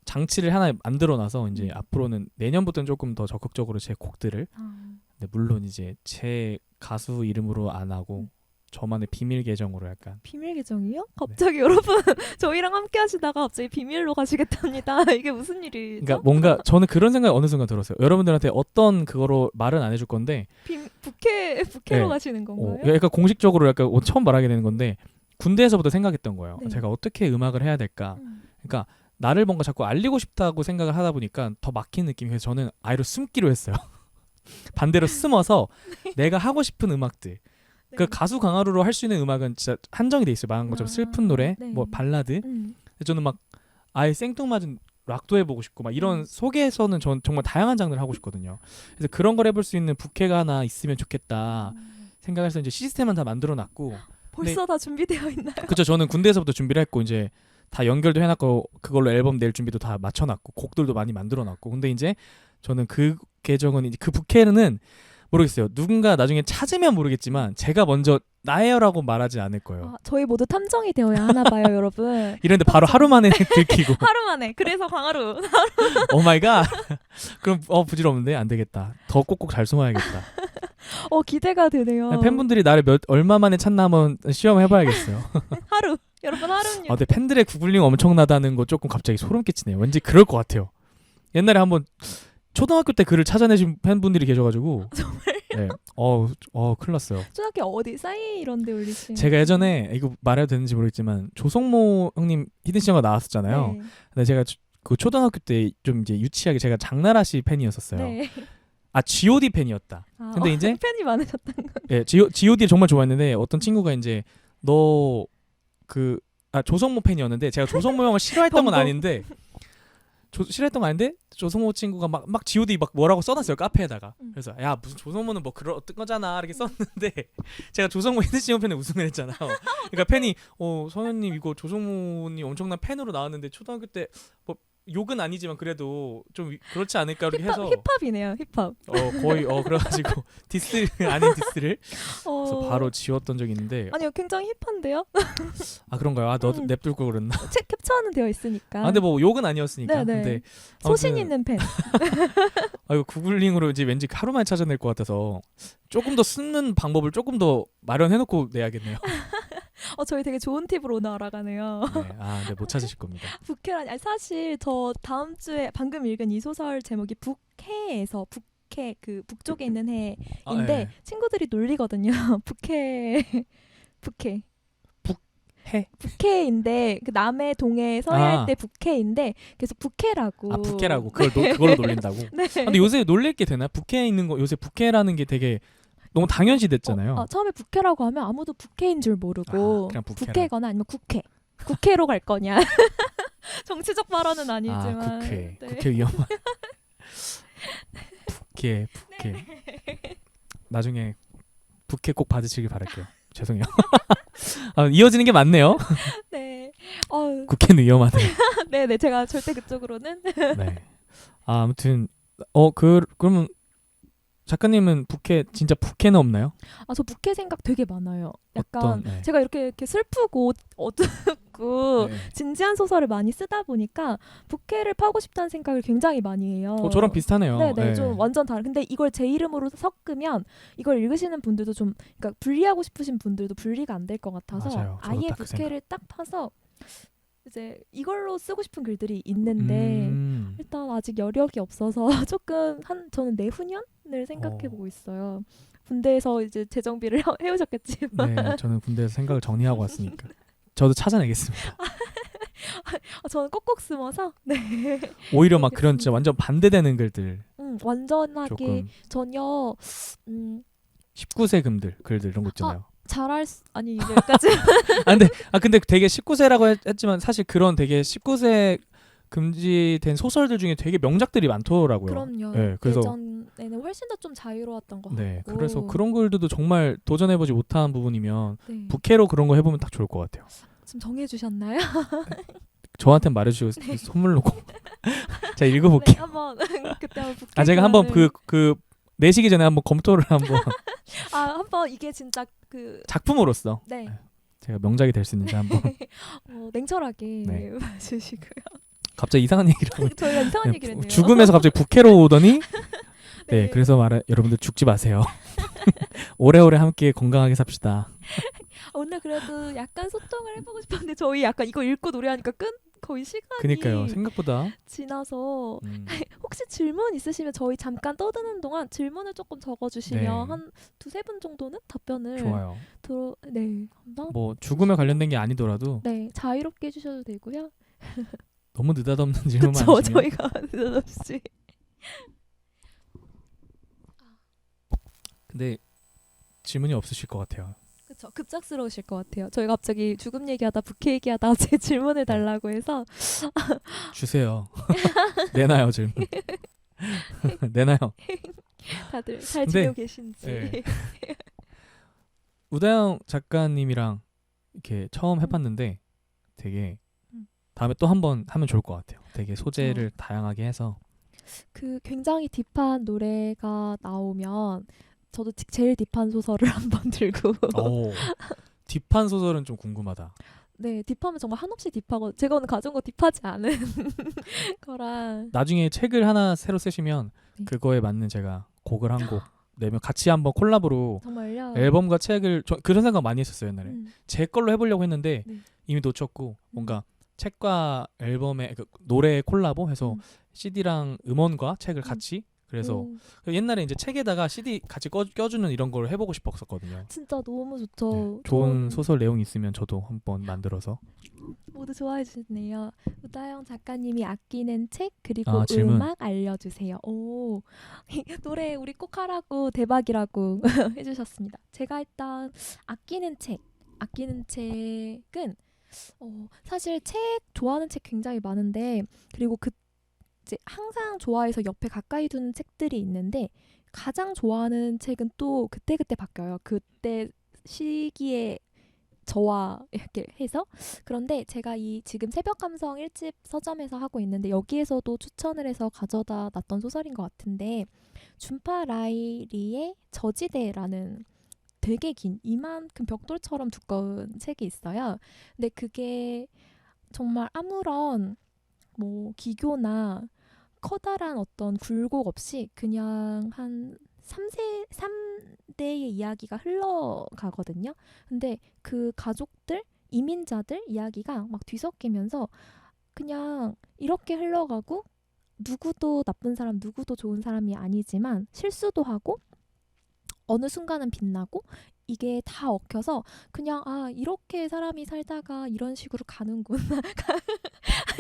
장치를 하나 만들어놔서 이제 앞으로는 내년부터는 조금 더 적극적으로 제 곡들을 근데 물론 이제 제 가수 이름으로 안 하고 저만의 비밀 계정으로 약간. 비밀 계정이요? 갑자기 여러분 저희랑 함께 하시다가 갑자기 비밀로 가시겠답니다. 이게 무슨 일이죠? 그러니까 뭔가 저는 그런 생각이 어느 순간 들었어요. 여러분들한테 어떤 그거로 말은 안 해줄 건데 부캐로 가시는 건가요? 약간 공식적으로 약간 처음 말하게 되는 건데 군대에서부터 생각했던 거예요. 제가 어떻게 음악을 해야 될까. 그러니까 나를 뭔가 자꾸 알리고 싶다고 생각을 하다 보니까 더 막힌 느낌이 그래서 저는 아예로 숨기로 했어요. 반대로 숨어서 내가 하고 싶은 음악들. 그 가수 강하루로 할 수 있는 음악은 진짜 한정이 돼 있어요. 말한 것처럼 슬픈 노래, 뭐 발라드. 저는 막 아예 생뚱맞은 락도 해보고 싶고 막 이런 속에서는 전 정말 다양한 장르를 하고 싶거든요. 그래서 그런 걸 해볼 수 있는 부캐가 하나 있으면 좋겠다 생각해서 이제 시스템은 다 만들어놨고. 벌써 다 준비되어 있나요? 그렇죠. 저는 군대에서부터 준비를 했고 이제 다 연결도 해놨고 그걸로 앨범 낼 준비도 다 맞춰놨고 곡들도 많이 만들어놨고. 근데 이제 저는 그 계정은 이제 그 부캐는 모르겠어요. 누군가 나중에 찾으면 모르겠지만 제가 먼저 나예요라고 말하지 않을 거예요. 저희 모두 탐정이 되어야 하나 봐요, 여러분. 이런데 바로 하루 만에 들키고. 하루 만에. 그래서 강하루. 오 마이 갓. 그럼 부질없는데 안 되겠다. 더 꼭꼭 잘 숨어야겠다. 기대가 되네요. 팬분들이 나를 얼마 만에 찾나 한번 시험해봐야겠어요. 하루. 여러분 하루는요. 근데 팬들의 구글링 엄청나다는 거 조금 갑자기 소름 끼치네요. 왠지 그럴 것 같아요. 옛날에 한번 초등학교 때 글을 찾아내신 팬분들이 계셔가지고. 정말. 네. 큰일 났어요. 초등학교 어디 싸이 이런 데 올리신. 제가 예전에 이거 말해도 되는지 모르겠지만 조성모 형님 히든싱어가 나왔었잖아요. 네. 근데 제가 그 초등학교 때 좀 이제 유치하게 제가 장나라 씨 팬이었었어요. 네. G.O.D 팬이었다. 근데 이제 팬이 많으셨던 거. 예, G.O.D를 정말 좋아했는데 어떤 친구가 이제 너 조성모 팬이었는데 제가 조성모 형을 싫어했던 건 아닌데 싫어했던 거 아닌데 조성모 친구가 막 G.O.D 막 뭐라고 써놨어요 카페에다가. 그래서 야 무슨 조성모는 뭐 그런 어떤 거잖아 이렇게 썼는데 제가 조성모 히든싱어 팬에 우승을 했잖아요. 그러니까 팬이 성현님 이거 조성모님 엄청난 팬으로 나왔는데 초등학교 때 뭐 욕은 아니지만 그래도 좀 그렇지 않을까 이렇게 해서 힙합이네요. 힙합. 거의 그래가지고 디스 아닌 디스를 어, 그래서 바로 지웠던 적이 있는데 아니요, 굉장히 힙한데요. 아 그런가요? 아 너도 음. 냅둘 걸 그랬나? 책 캡처하는 되어 있으니까. 아 근데 뭐 욕은 아니었으니까. 네네. 근데 소신 아무튼 있는 펜. 아 이거 구글링으로 이제 왠지 하루 만에 찾아낼 것 같아서 조금 더 쓰는 방법을 조금 더 마련해놓고 내야겠네요. 저희 되게 좋은 팁으로 오늘 알아가네요. 네, 아 근데 못 찾으실 겁니다. 북해라니. 아니, 사실 저 다음 주에 방금 읽은 이 소설 제목이 북해에서 북해 그 북쪽에 있는 해인데 아, 네. 친구들이 놀리거든요. 북해 북해 해? 북해인데 그 남해 동해 서해 아. 할 때 북해인데 그래서 북해라고. 아 북해라고 그걸로 놀린다고? 네. 아, 근데 요새 놀릴 게 되나? 북해에 있는 거 요새 북해라는 게 되게 너무 당연시 됐잖아요. 처음에 북해라고 하면 아무도 북해인 줄 모르고 아, 그냥 북해라. 북해거나 아니면 국회로 갈 거냐. 정치적 발언은 아니지만. 아 국회 네. 국회 위험한 북해 나중에 북해 꼭 받으시길 바랄게요. 죄송해요. 아, 이어지는 게 맞네요. 네. 국회는 위험하대요. 네네. 제가 절대 그쪽으로는. 네. 아, 아무튼 그러면 작가님은 진짜 북해는 없나요? 저 북해 생각 되게 많아요. 약간 어떤, 네. 제가 이렇게 슬프고 어둡고 네. 진지한 소설을 많이 쓰다 보니까 북해를 파고 싶다는 생각을 굉장히 많이 해요. 저랑 비슷하네요. 네네, 네. 좀 완전 다른. 근데 이걸 제 이름으로 섞으면 이걸 읽으시는 분들도 좀, 그러니까 분리하고 싶으신 분들도 분리가 안 될 것 같아서 맞아요. 저도 아예 딱그 북해를 딱 파서 이제 이걸로 쓰고 싶은 글들이 있는데 일단 아직 여력이 없어서 조금 저는 내후년을 생각해 보고 있어요. 군대에서 이제 재정비를 해오셨겠지만 네, 저는 군대에서 생각을 정리하고 왔으니까 저도 찾아내겠습니다. 저는 꼭꼭 숨어서 네. 오히려 막 그런 진짜 완전 반대되는 글들 완전하게 조금 전혀 19세 글들 이런 거 있잖아요. 아니 여기까지 근데 되게 19세라고 했지만 사실 그런 되게 19세 금지된 소설들 중에 되게 명작들이 많더라고요. 그럼요. 네, 그래서 예전에는 훨씬 더 좀 자유로웠던 것 같고. 네, 그래서 그런 글들도 정말 도전해보지 못한 부분이면 네. 북해로 그런 거 해보면 딱 좋을 것 같아요. 지금 정해주셨나요? 저한테 말해주시고 네. 선물로 꼭 제가 네, 읽어볼게요. 한번 그때 한번 북해. 아 제가 한번 그 내시기 전에 한번 검토를 한번 한번 이게 진짜 작품으로서 네. 제가 명작이 될 수 있는지 한번 냉철하게 네. 봐주시고요. 갑자기 이상한 얘기를 하고 저희가 이상한 얘기를 했네요. 죽음에서 갑자기 북해로 오더니 네, 네. 그래서 여러분들 죽지 마세요. 오래오래 함께 건강하게 삽시다. 오늘 그래도 약간 소통을 해보고 싶었는데 저희 약간 이거 읽고 노래하니까 거의 시간이 그니까요. 생각보다 지나서 혹시 질문 있으시면 저희 잠깐 떠드는 동안 질문을 조금 적어주시면 네. 한 두세 분 정도는 답변을 좋아요. 네, 한번 뭐 죽음에 관련된 게 아니더라도 네, 자유롭게 해주셔도 되고요. 너무 느닷없는 질문만 그쵸, 하시면 저희가 느닷없이 근데 질문이 없으실 것 같아요. 그쵸, 급작스러우실 것 같아요. 저희 갑자기 죽음 얘기하다 북해 얘기하다 제 질문을 달라고 해서 주세요. 내놔요 질문. 내놔요. 다들 잘 근데, 지내고 계신지. 네. 우다영 작가님이랑 이렇게 처음 해봤는데 되게 다음에 또 한번 하면 좋을 것 같아요. 되게 소재를 다양하게 해서 굉장히 딥한 노래가 나오면 저도 제일 딥한 소설을 한번 들고 오, 딥한 소설은 좀 궁금하다. 네, 딥하면 정말 한없이 딥하고 제가 오늘 가져온 거 딥하지 않은 거라. 나중에 책을 하나 새로 쓰시면 네. 그거에 맞는 제가 곡을 한 곡 내면 같이 한번 콜라보로 정말요? 앨범과 책을 그런 생각 많이 했었어요 옛날에. 음. 제 걸로 해보려고 했는데 네. 이미 놓쳤고 뭔가 책과 앨범의 노래 콜라보 해서 CD랑 음원과 책을 같이 그래서 오, 옛날에 이제 책에다가 CD 같이 껴주는 이런 걸 해보고 싶었었거든요. 진짜 너무 좋죠. 네, 좋은 소설 내용이 있으면 저도 한번 만들어서. 모두 좋아해 주시네요. 우다영 작가님이 아끼는 책 그리고 질문. 음악 알려주세요. 오, 노래 우리 꼭 하라고 대박이라고 해주셨습니다. 제가 일단 아끼는 책은 사실 좋아하는 책 굉장히 많은데 그리고 이제 항상 좋아해서 옆에 가까이 두는 책들이 있는데 가장 좋아하는 책은 또 그때그때 바뀌어요. 그때 시기에 저와 이렇게 해서. 그런데 제가 이 지금 새벽 감성 1집 서점에서 하고 있는데 여기에서도 추천을 해서 가져다 놨던 소설인 것 같은데, 준파 라이리의 저지대라는 되게 긴 이만큼 벽돌처럼 두꺼운 책이 있어요. 근데 그게 정말 아무런 뭐 기교나 커다란 어떤 굴곡 없이 그냥 한 3대의 이야기가 흘러가거든요. 근데 그 가족들, 이민자들 이야기가 막 뒤섞이면서 그냥 이렇게 흘러가고, 누구도 나쁜 사람, 누구도 좋은 사람이 아니지만 실수도 하고 어느 순간은 빛나고, 이게 다 얽혀서 그냥 이렇게 사람이 살다가 이런 식으로 가는구나.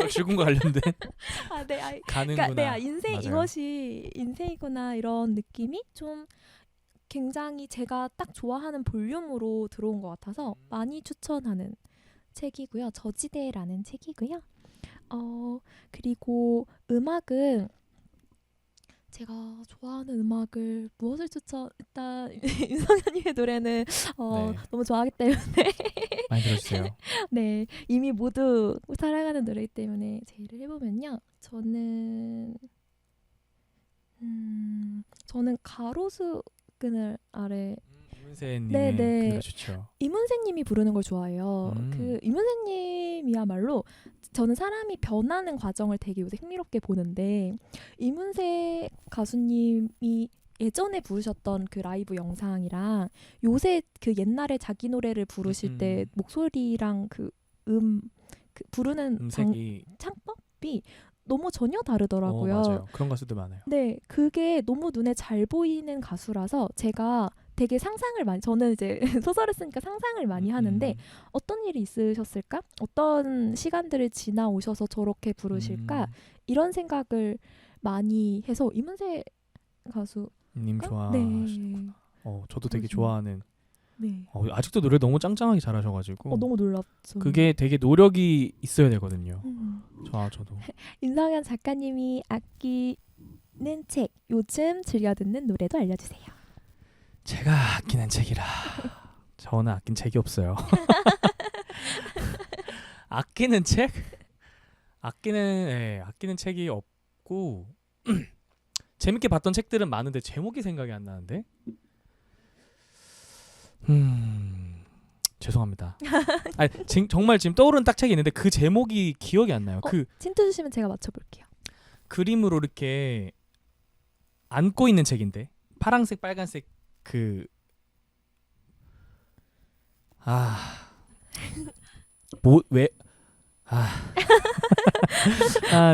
질군과 관련된 네, 가는구나. 그러니까 인생 맞아요. 이것이 인생이구나, 이런 느낌이 좀 굉장히 제가 딱 좋아하는 볼륨으로 들어온 것 같아서 많이 추천하는 책이고요. 저지대라는 책이고요. 그리고 음악은 제가 좋아하는 음악을 무엇을 일단 윤성현님의 노래는 네. 너무 좋아하기 때문에 많이 들어주세요. 네, 이미 모두 사랑하는 노래이기 때문에 제의를 해보면요. 저는 가로수 그늘 아래, 이문세님의 네네. 그 노래 좋죠. 이문세님이 부르는 걸 좋아해요. 그 이문세님이야말로 저는 사람이 변하는 과정을 되게 요새 흥미롭게 보는데, 이문세 가수님이 예전에 부르셨던 그 라이브 영상이랑 요새 그 옛날에 자기 노래를 부르실 때 목소리랑 그 부르는 음색이 창법이 너무 전혀 다르더라고요. 맞아요. 그런 가수들 많아요. 네, 그게 너무 눈에 잘 보이는 가수라서 제가 되게 저는 이제 소설을 쓰니까 상상을 많이 하는데, 어떤 일이 있으셨을까? 어떤 시간들을 지나오셔서 저렇게 부르실까? 이런 생각을 많이 해서 이문세 가수 님 네. 좋아하시는구나. 저도 되게 좋아하는. 네. 아직도 노래 너무 짱짱하게 잘하셔가지고. 너무 놀랍죠. 그게 되게 노력이 있어야 되거든요. 저도. 윤성현 작가님이 아끼는 책, 요즘 즐겨 듣는 노래도 알려주세요. 제가 아끼는 책이라. 저는 아낀 책이 없어요. 아끼는 책? 아끼는 책이 없고 재밌게 봤던 책들은 많은데 제목이 생각이 안 나는데. 죄송합니다. 정말 지금 떠오르는 딱 책이 있는데 그 제목이 기억이 안 나요. 힌트 주시면 제가 맞춰볼게요. 그림으로 이렇게 안고 있는 책인데 파란색, 빨간색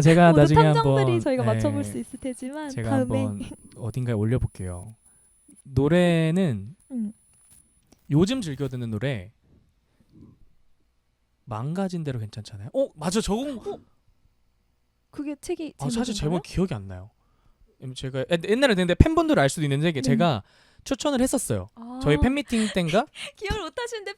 제가 모두 나중에 탐정들이 한번 저희가 맞춰볼 수 있을 테지만 제가 다음에 한번 어딘가에 올려볼게요. 노래는 요즘 즐겨 듣는 노래 망가진 대로 괜찮잖아요. 맞아, 저거. 그게 책이 사실 제목인가요? 제목 기억이 안 나요. 제가 옛날에 듣는데 팬분들 알 수도 있는데 제가 추천을 했었어요. 저희 팬미팅 때인가? 기억을 못하시는데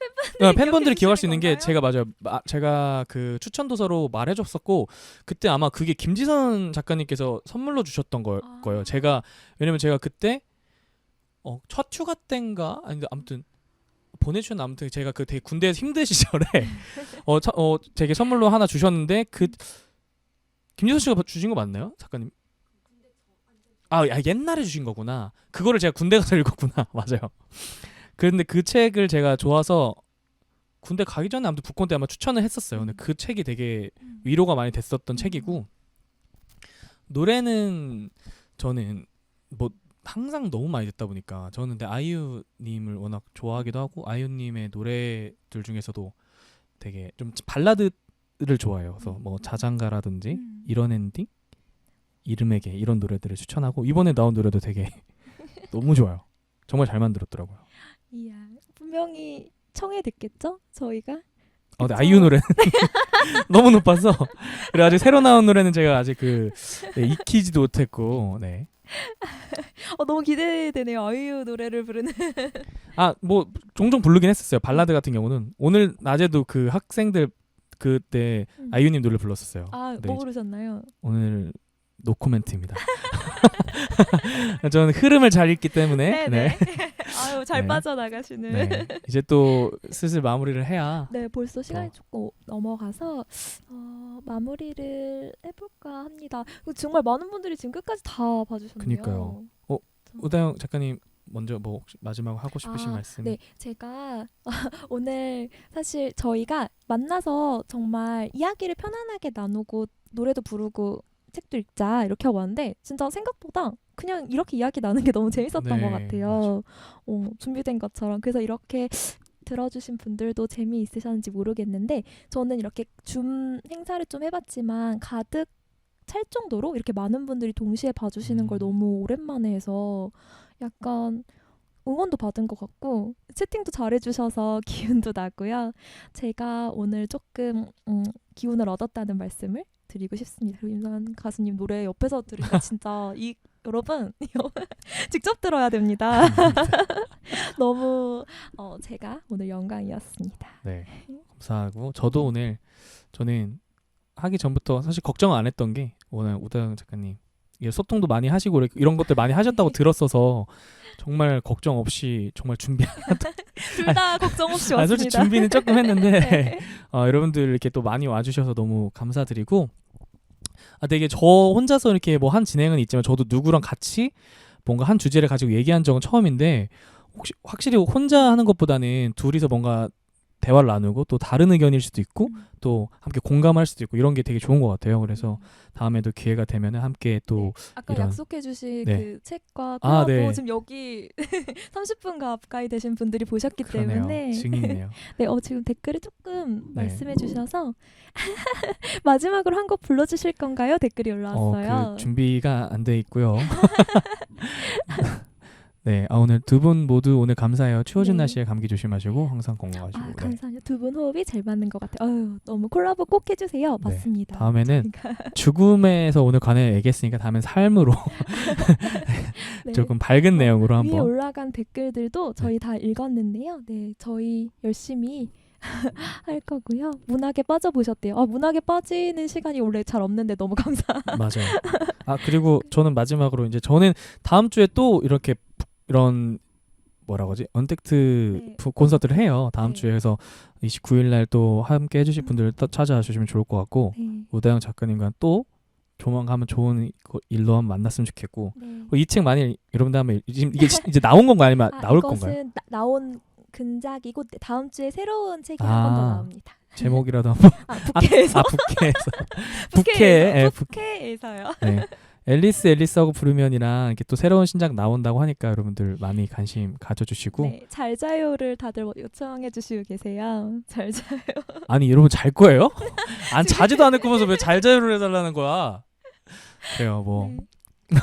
팬분들이 기억할 수 있는 게 건가요? 제가 그 추천 도서로 말해줬었고, 그때 아마 그게 김지선 작가님께서 선물로 주셨던 거예요. 왜냐면 제가 그때 첫 휴가 때인가 아닌데 아무튼 보내주셨나, 아무튼 제가 그 되게 군대에서 힘든 시절에 되게 선물로 하나 주셨는데, 김지선 씨가 주신 거 맞나요, 작가님? 옛날에 주신 거구나. 그거를 제가 군대 가서 읽었구나. 맞아요. 그런데 그 책을 제가 좋아서 군대 가기 전에 아무튼 북콘 때 아마 추천을 했었어요. 근데 그 책이 되게 위로가 많이 됐었던 책이고, 노래는 저는 뭐 항상 너무 많이 듣다 보니까 저는 근데 아이유님을 워낙 좋아하기도 하고, 아이유님의 노래들 중에서도 되게 좀 발라드를 좋아해요. 그래서 뭐 자장가라든지 이런 엔딩, 이름에게, 이런 노래들을 추천하고, 이번에 나온 노래도 되게 너무 좋아요. 정말 잘 만들었더라고요. 이야, 분명히 청해 듣겠죠? 저희가? 근데 아이유 노래는 너무 높아서, 그리고 아직 새로 나온 노래는 제가 아직 익히지도 못했고, 네. 너무 기대되네요. 아이유 노래를 부르는. 뭐 종종 부르긴 했었어요. 발라드 같은 경우는 오늘 낮에도 그 학생들 그때 아이유님 노래 불렀었어요. 뭐 부르셨나요? 오늘 노코멘트입니다. 저는 흐름을 잘 읽기 때문에 네네. 아유 잘 네. 빠져나가시는. 네. 이제 또 슬슬 마무리를 해야 네, 벌써 시간이 조금 넘어가서 마무리를 해볼까 합니다. 정말 많은 분들이 지금 끝까지 다 봐주셨네요. 그니까요. 우다영 작가님 먼저 뭐 혹시 마지막 하고 싶으신 말씀? 네, 제가 오늘 사실 저희가 만나서 정말 이야기를 편안하게 나누고 노래도 부르고 책도 읽자 이렇게 하고 왔는데 진짜 생각보다 그냥 이렇게 이야기 나누는 게 너무 재밌었던 네, 것 같아요. 준비된 것처럼. 그래서 이렇게 들어주신 분들도 재미있으셨는지 모르겠는데 저는 이렇게 줌 행사를 좀 해봤지만 가득 찰 정도로 이렇게 많은 분들이 동시에 봐주시는 걸 너무 오랜만에 해서 약간 응원도 받은 것 같고 채팅도 잘해주셔서 기운도 나고요. 제가 오늘 조금 기운을 얻었다는 말씀을 드리고 싶습니다. 그리고 임상한 가수님 노래 옆에서 들으니까 진짜 여러분 직접 들어야 됩니다. 너무 제가 오늘 영광이었습니다. 네, 감사하고 저는 하기 전부터 사실 걱정 안 했던 게 오늘 우다영 작가님 소통도 많이 하시고 이런 것들 많이 하셨다고 들었어서 정말 걱정 없이 정말 준비 둘 다 걱정 없이 왔습니다. 솔직히 준비는 조금 했는데 네. 여러분들 이렇게 또 많이 와주셔서 너무 감사드리고 되게 저 혼자서 이렇게 뭐 한 진행은 있지만 저도 누구랑 같이 뭔가 한 주제를 가지고 얘기한 적은 처음인데 혹시 확실히 혼자 하는 것보다는 둘이서 뭔가 대화를 나누고 또 다른 의견일 수도 있고 또 함께 공감할 수도 있고 이런 게 되게 좋은 것 같아요. 그래서 다음에도 기회가 되면 함께 또 아까 이런 약속해주신 네. 그 책과 콜라보 네. 지금 여기 30분 가까이 되신 분들이 보셨기 그러네요. 때문에 증인이네요. 네, 지금 댓글을 조금 네. 말씀해주셔서 마지막으로 한 곡 불러주실 건가요? 댓글이 올라왔어요. 그 준비가 안 돼 있고요. 네, 오늘 두 분 모두 오늘 감사해요. 추워진 네. 날씨에 감기 조심하시고 항상 건강하시고. 네. 감사해요. 두 분 호흡이 잘 맞는 것 같아요. 너무 콜라보 꼭 해주세요. 네. 맞습니다. 다음에는 죽음에서 오늘 관해 얘기했으니까 다음엔 삶으로 네. 조금 밝은 내용으로 위에 한번. 올라간 댓글들도 저희 다 읽었는데요. 네, 저희 열심히 할 거고요. 문학에 빠져보셨대요. 문학에 빠지는 시간이 원래 잘 없는데 너무 맞아요. 그리고 저는 마지막으로 이제 저는 다음 주에 또 이렇게 이런 뭐라고 하지? 언택트 네. 콘서트를 해요. 다음 네. 주에 해서 29일 날 또 함께 해주실 분들 또 찾아와 주시면 좋을 것 같고 네. 우다영 작가님과 또 조만간 한번 좋은 일로 한번 만났으면 좋겠고 네. 이 책 많이 여러분들 한번 지금 이게 이제 나온 건가요? 아니면 나올 건가요? 이것은 나온 근작이고 다음 주에 새로운 책이 한 번 더 나옵니다. 제목이라도 한번 북해에서 북해에서 북해에서요. 네. 앨리스하고 부르면이랑 이렇게 또 새로운 신작 나온다고 하니까 여러분들 많이 관심 가져주시고 네, 잘 자요를 다들 요청해 주시고 계세요. 잘 자요. 아니 여러분 잘 거예요? 안 자지도 않을 거면서 왜 잘 자요를 해달라는 거야? 그래요 뭐 네.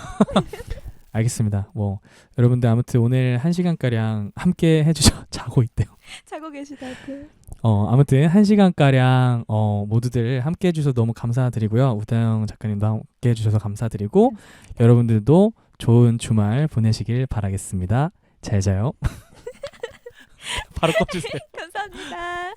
알겠습니다. 뭐 여러분들 아무튼 오늘 1시간가량 함께 해주셔 자고 있대요. 자고 계시다고. 아무튼 1시간가량 모두들 함께 해주셔서 너무 감사드리고요. 우다영 작가님도 함께 해주셔서 감사드리고 여러분들도 좋은 주말 보내시길 바라겠습니다. 잘 자요. 바로 꺼주세요. 감사합니다.